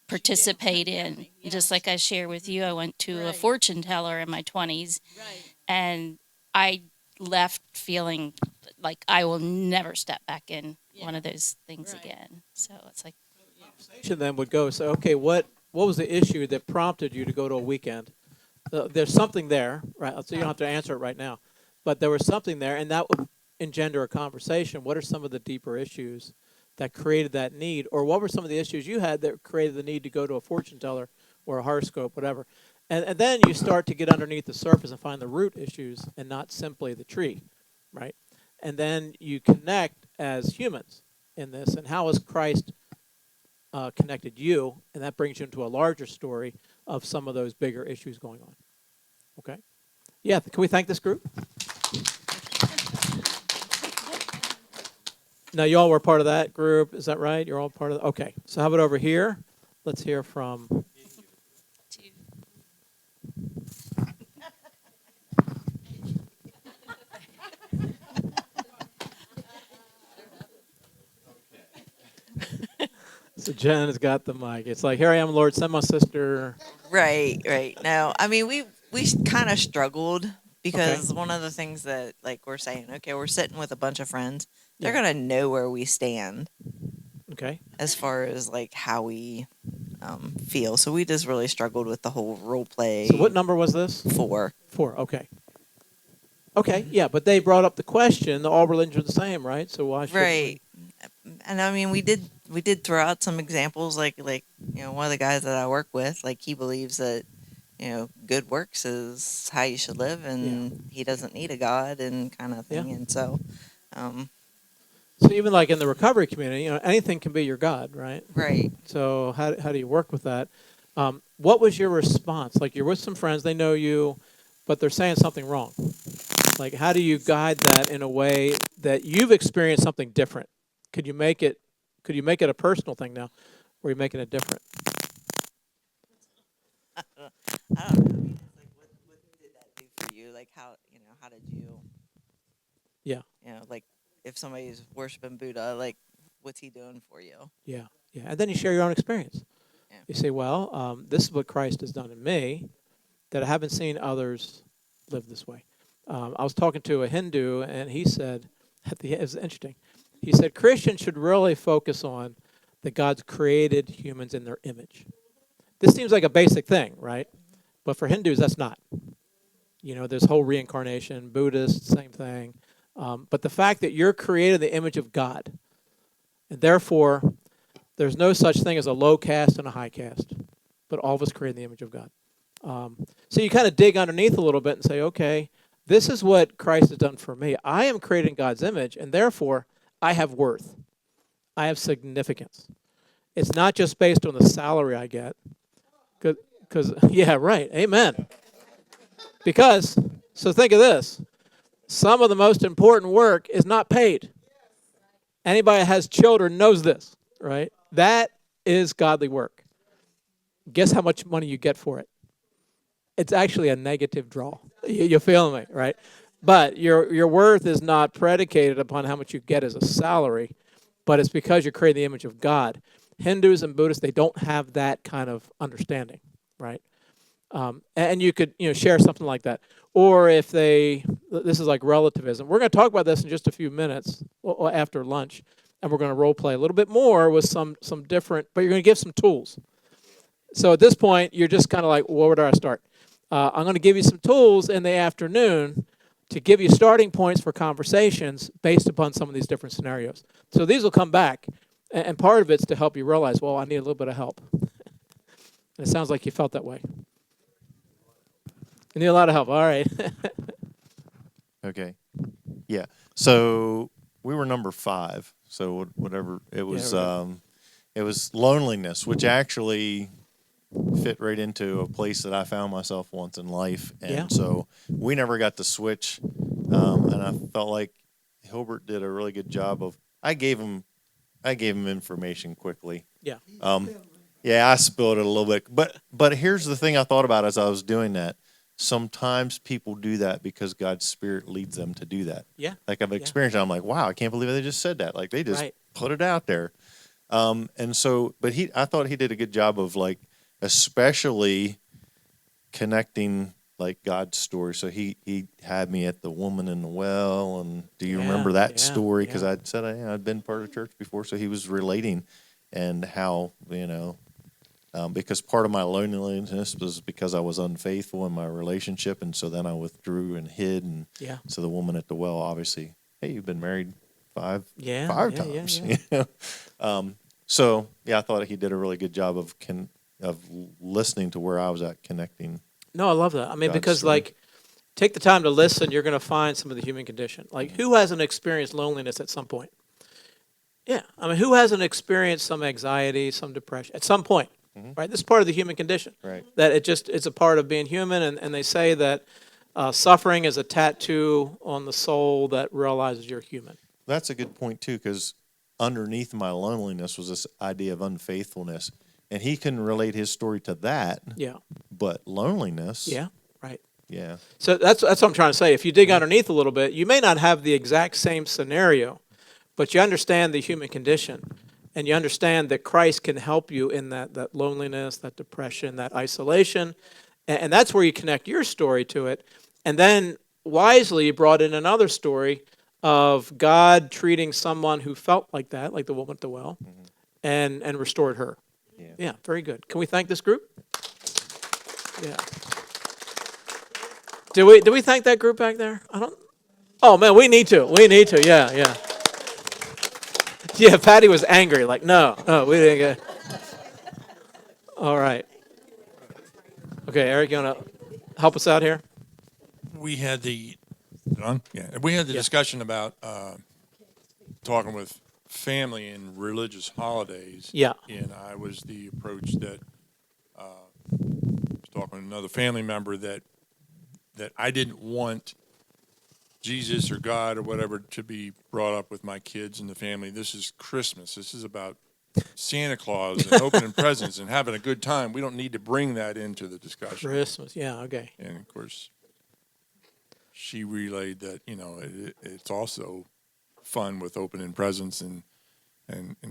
G: participate in. Just like I share with you, I went to a fortune teller in my 20s, and I left feeling like I will never step back in one of those things again. So it's like,
A: Then would go say, okay, what was the issue that prompted you to go to a weekend? There's something there, right? So you don't have to answer it right now, but there was something there, and that would engender a conversation. What are some of the deeper issues that created that need, or what were some of the issues you had that created the need to go to a fortune teller or a horoscope, whatever? And then you start to get underneath the surface and find the root issues and not simply the tree, right? And then you connect as humans in this, and how has Christ connected you, and that brings you into a larger story of some of those bigger issues going on. Okay? Yeah, can we thank this group? Now, you all were part of that group, is that right? You're all part of okay, so how about over here? Let's hear from... So Jen has got the mic. It's like, here I am, Lord, send my sister.
D: Right, right. No, I mean we kind of struggled because one of the things that like we're saying, okay, we're sitting with a bunch of friends. They're gonna know where we stand.
A: Okay.
D: As far as like how we feel, so we just really struggled with the whole role play.
A: So what number was this?
D: 4.
A: 4. Okay. Okay. Yeah, but they brought up the question. All religions are the same, right? So why should
D: Right. And I mean, we did throw out some examples, like one of the guys that I work with, like he believes that good works is how you should live, and he doesn't need a God and kind of thing, and so.
A: So even like in the recovery community, anything can be your God, right?
D: Right.
A: So how do you work with that? What was your response? Like you're with some friends, they know you, but they're saying something wrong. Like how do you guide that in a way that you've experienced something different? Could you make it a personal thing now, or are you making it different?
D: I don't know. I mean, it's like, what did that do for you? Like, how did you?
A: Yeah.
D: Like, if somebody's worshiping Buddha, like, what's he doing for you?
A: Yeah. Yeah. And then you share your own experience.
D: Yeah.
A: You say, well, this is what Christ has done in me that I haven't seen others live this way. I was talking to a Hindu, and he said, it was interesting. He said Christians should really focus on that God's created humans in their image. This seems like a basic thing, right? But for Hindus, that's not. There's whole reincarnation, Buddhists, same thing. But the fact that you're created in the image of God, and therefore there's no such thing as a low caste and a high caste, but all of us created in the image of God. So you kind of dig underneath a little bit and say, okay, this is what Christ has done for me. I am created in God's image, and therefore I have worth. I have significance. It's not just based on the salary I get. Because yeah, right. Amen. Because, so think of this. Some of the most important work is not paid. Anybody that has children knows this, right? That is godly work. Guess how much money you get for it? It's actually a negative draw. You're feeling me, right? But your worth is not predicated upon how much you get as a salary, but it's because you're created in the image of God. Hindus and Buddhists, they don't have that kind of understanding, right? And you could share something like that. Or if this is like relativism. We're going to talk about this in just a few minutes after lunch, and we're going to role play a little bit more with some different, but you're going to give some tools. So at this point, you're just kind of like, well, where do I start? I'm going to give you some tools in the afternoon to give you starting points for conversations based upon some of these different scenarios. So these will come back, and part of it's to help you realize, well, I need a little bit of help. And it sounds like you felt that way. You need a lot of help. All right.
I: Okay. Yeah. So we were number 5. So whatever it was, it was loneliness, which actually fit right into a place that I found myself once in life, and
A: Yeah.
I: so we never got to switch. And I felt like Hilbert did a really good job of. I gave him information quickly.
A: Yeah.
I: Yeah, I spilled it a little bit, but here's the thing I thought about as I was doing that. Sometimes people do that because God's Spirit leads them to do that.
A: Yeah.
I: Like I've experienced it. I'm like, wow, I can't believe they just said that. Like they just
A: Right.
I: put it out there. And so, but I thought he did a good job of like, especially connecting like God's story. So he had me at the woman in the well. And do you remember that story? Because I'd said I'd been part of church before. So he was relating and how, because part of my loneliness was because I was unfaithful in my relationship. And so then I withdrew and hid. And so the woman at the well, obviously, hey, you've been married five times. So I thought he did a really good job of listening to where I was at, connecting.
A: No, I love that. I mean,
I: God's
A: because
I: story.
A: like, take the time to listen. You're going to find some of the human condition. Like, who hasn't experienced loneliness at some point? Yeah, I mean, who hasn't experienced some anxiety, some depression at some point? Right. This is part of the human condition.
I: Right.
A: That it's a part of being human, and they say that suffering is a tattoo on the soul that realizes you're human.
I: That's a good point too, because underneath my loneliness was this idea of unfaithfulness, and he can relate his story to that.
A: Yeah.
I: But loneliness.
A: Yeah. Right.
I: Yeah.
A: So that's what I'm trying to say. If you dig underneath a little bit, you may not have the exact same scenario, but you understand the human condition, and you understand that Christ can help you in that loneliness, that depression, that isolation, and that's where you connect your story to it. And then wisely you brought in another story of God treating someone who felt like that, like the woman at the well, and restored her. Yeah, very good. Can we thank this group? Yeah. Do we thank that group back there? I don't. Oh man, we need to. Yeah. Yeah, Patty was angry. Like, no, we didn't get. All right. Okay, Eric, you want to help us out here?
J: We had the discussion about talking with family and religious holidays.
A: Yeah.
J: And I was the approach that was talking with another family member that I didn't want Jesus or God or whatever to be brought up with my kids and the family. This is Christmas. This is about Santa Claus and opening presents and having a good time. We don't need to bring that into the discussion.
A: Christmas, yeah, okay.
J: And of course, she relayed that it's also fun with opening presents and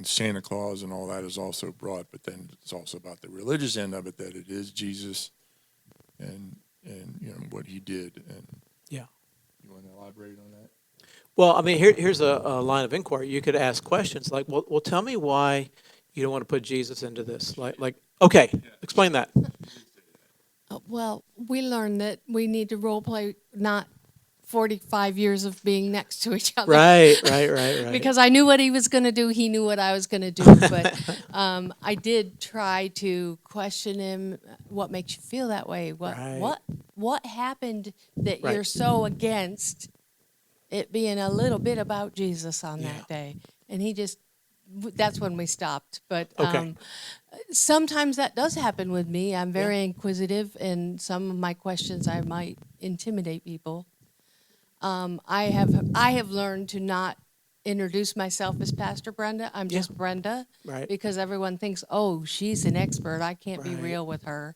J: Santa Claus and all that is also brought, but then it's also about the religious end of it, that it is Jesus and what he did. And
A: yeah.
J: You want to elaborate on that?
A: Well, I mean, here's a line of inquiry. You could ask questions like, well, tell me why you don't want to put Jesus into this. Like, okay, explain that.
K: Well, we learned that we need to role play not 45 years of being next to each other.
A: Right.
K: Because I knew what he was going to do. He knew what I was going to do. But I did try to question him. What makes you feel that way? What happened that you're so against it being a little bit about Jesus on that day? And that's when we stopped. But sometimes that does happen with me. I'm very inquisitive, and some of my questions I might intimidate people. I have learned to not introduce myself as Pastor Brenda. I'm just Brenda,
A: right?
K: Because everyone thinks, oh, she's an expert. I can't be real with her.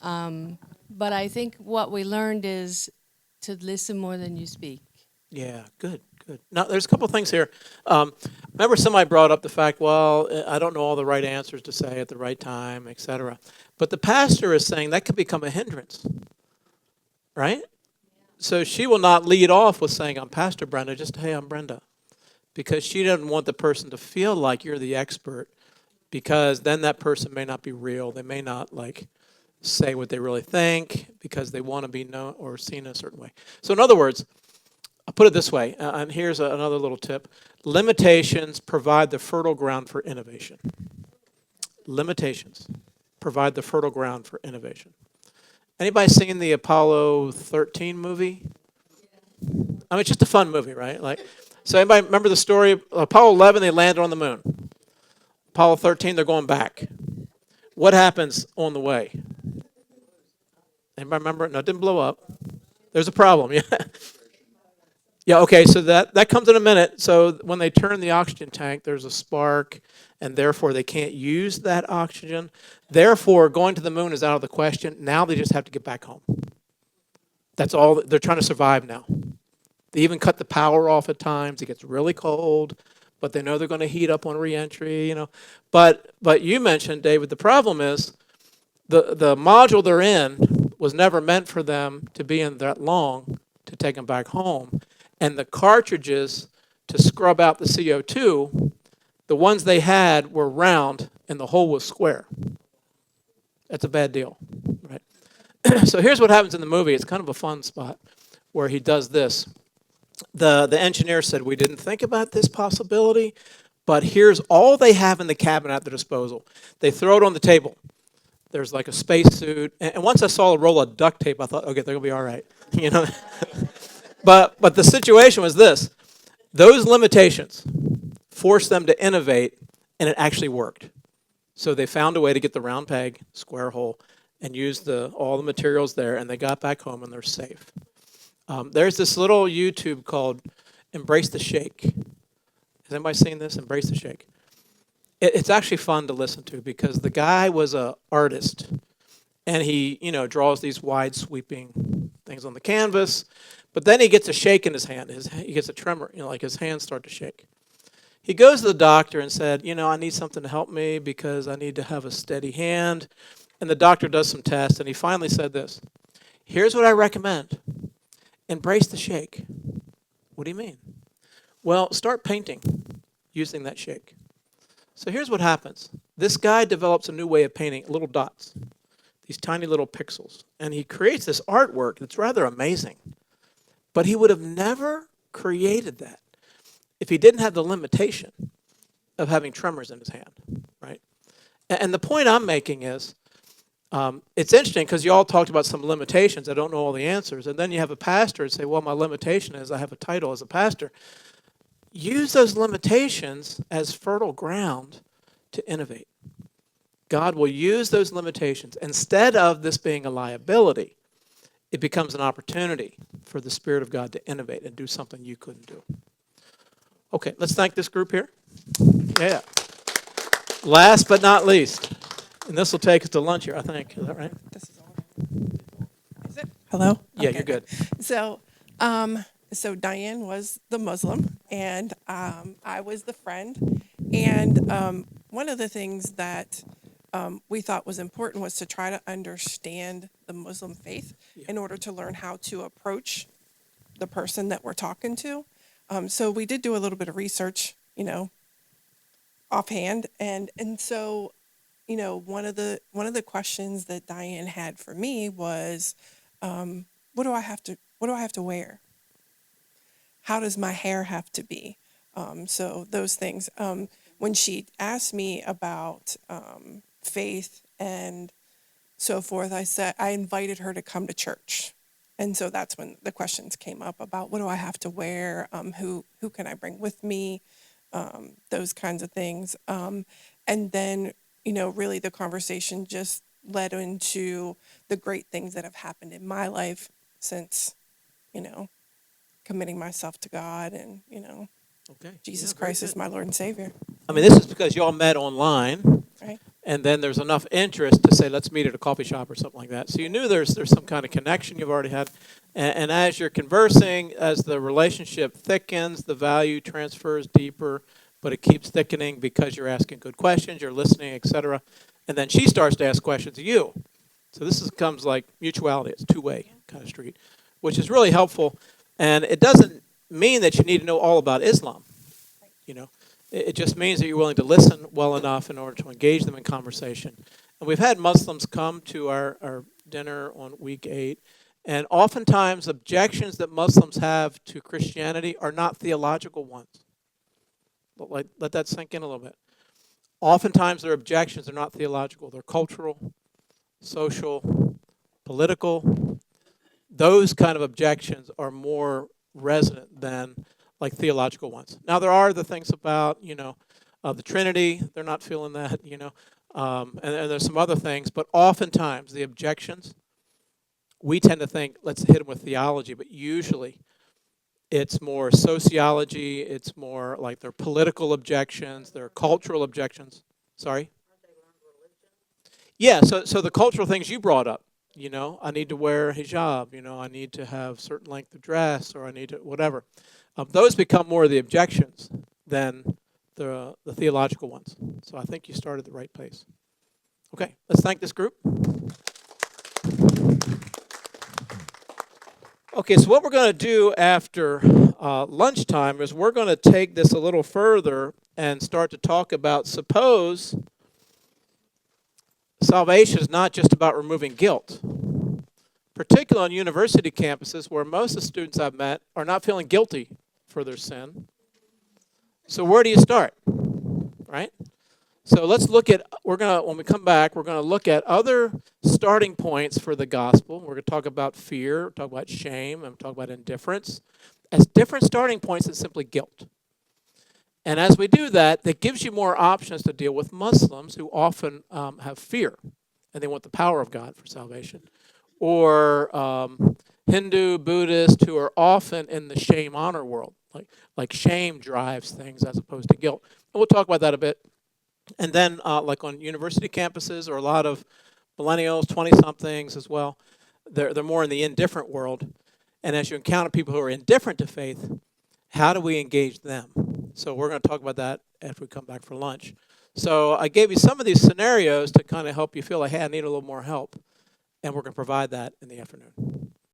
K: But I think what we learned is to listen more than you speak.
A: Yeah, good. Now, there's a couple things here. Remember, somebody brought up the fact, well, I don't know all the right answers to say at the right time, etc. But the pastor is saying that could become a hindrance, right? So she will not lead off with saying, I'm Pastor Brenda, just, hey, I'm Brenda. Because she doesn't want the person to feel like you're the expert, because then that person may not be real. They may not, say what they really think because they want to be known or seen a certain way. So in other words, I'll put it this way, and here's another little tip. Limitations provide the fertile ground for innovation. Limitations provide the fertile ground for innovation. Anybody seen the Apollo 13 movie? I mean, it's just a fun movie, right? So anybody remember the story? Apollo 11, they landed on the moon. Apollo 13, they're going back. What happens on the way? Anybody remember? No, it didn't blow up. There's a problem, yeah. Yeah, okay, so that comes in a minute. So when they turn the oxygen tank, there's a spark, and therefore they can't use that oxygen. Therefore, going to the moon is out of the question. Now they just have to get back home. That's all. They're trying to survive now. They even cut the power off at times. It gets really cold, but they know they're going to heat up on reentry, But you mentioned, David, the problem is the module they're in was never meant for them to be in that long to take them back home. And the cartridges to scrub out the CO2, the ones they had were round and the hole was square. That's a bad deal, right? So here's what happens in the movie. It's kind of a fun spot where he does this. The engineer said, we didn't think about this possibility, but here's all they have in the cabin at their disposal. They throw it on the table. There's like a spacesuit. And once I saw a roll of duct tape, I thought, okay, they're going to be all right. But the situation was this. Those limitations forced them to innovate, and it actually worked. So they found a way to get the round peg, square hole, and use all the materials there, and they got back home, and they're safe. There's this little YouTube called Embrace the Shake. Has anybody seen this? Embrace the Shake. It's actually fun to listen to because the guy was an artist, and he, draws these wide sweeping things on the canvas, but then he gets a shake in his hand. He gets a tremor, like his hands start to shake. He goes to the doctor and said, I need something to help me because I need to have a steady hand. And the doctor does some tests, and he finally said this. Here's what I recommend. Embrace the shake. What do you mean? Well, start painting using that shake. So here's what happens. This guy develops a new way of painting little dots, these tiny little pixels. And he creates this artwork that's rather amazing. But he would have never created that if he didn't have the limitation of having tremors in his hand, right? And the point I'm making is, it's interesting because you all talked about some limitations. I don't know all the answers. And then you have a pastor and say, well, my limitation is I have a title as a pastor. Use those limitations as fertile ground to innovate. God will use those limitations. Instead of this being a liability, it becomes an opportunity for the Spirit of God to innovate and do something you couldn't do. Okay, let's thank this group here. Yeah. Last but not least, and this will take us to lunch here, I think. Is that right?
L: This is on. Is it? Hello?
A: Yeah,
L: Okay,
A: you're good.
L: So Diane was the Muslim, and I was the friend. And one of the things that we thought was important was to try to understand the Muslim faith in order to learn how to approach the person that we're talking to. So we did do a little bit of research, offhand, and so, one of the questions that Diane had for me was, what do I have to wear? How does my hair have to be? So those things. When she asked me about faith and so forth, I invited her to come to church. And so that's when the questions came up about what do I have to wear? Who can I bring with me? Those kinds of things. And then, really the conversation just led into the great things that have happened in my life since, committing myself to God and,
A: Okay.
L: Jesus
A: Yeah, very
L: Christ is
A: good.
L: my Lord and Savior.
A: I mean, this is because y'all met online,
L: Right.
A: and then there's enough interest to say, let's meet at a coffee shop or something like that. So you knew there's some kind of connection you've already had. And as you're conversing, as the relationship thickens, the value transfers deeper, but it keeps thickening because you're asking good questions, you're listening, etc. And then she starts to ask questions of you. So this becomes like mutuality. It's a two-way kind of street, which is really helpful. And it doesn't mean that you need to know all about Islam. It just means that you're willing to listen well enough in order to engage them in conversation. And we've had Muslims come to our dinner on week 8, And oftentimes, objections that Muslims have to Christianity are not theological ones. Let that sink in a little bit. Oftentimes, their objections are not theological. They're cultural, social, political. Those kind of objections are more resonant than like theological ones. Now, there are the things about, the Trinity. They're not feeling that, and there's some other things. But oftentimes, the objections, we tend to think, let's hit them with theology, but usually it's more sociology, it's more like their political objections, their cultural objections. Sorry? Yeah, so the cultural things you brought up, I need to wear hijab, I need to have certain length of dress, or I need to, whatever. Those become more of the objections than the theological ones. So I think you started the right place. Okay, let's thank this group. Okay, so what we're going to do after lunchtime is we're going to take this a little further and start to talk about, suppose salvation is not just about removing guilt, particularly on university campuses where most of the students I've met are not feeling guilty for their sin. So where do you start, right? So let's look at, when we come back, we're going to look at other starting points for the gospel. We're going to talk about fear, talk about shame, and talk about indifference as different starting points than simply guilt. And as we do that, that gives you more options to deal with Muslims who often have fear and they want the power of God for salvation. Or Hindu, Buddhist who are often in the shame-honor world. Like shame drives things as opposed to guilt. And we'll talk about that a bit. And then, like on university campuses or a lot of millennials, 20-somethings as well, they're more in the indifferent world. And as you encounter people who are indifferent to faith, how do we engage them? So we're going to talk about that after we come back for lunch. So I gave you some of these scenarios to kind of help you feel like, hey, I need a little more help. And we're going to provide that in the afternoon.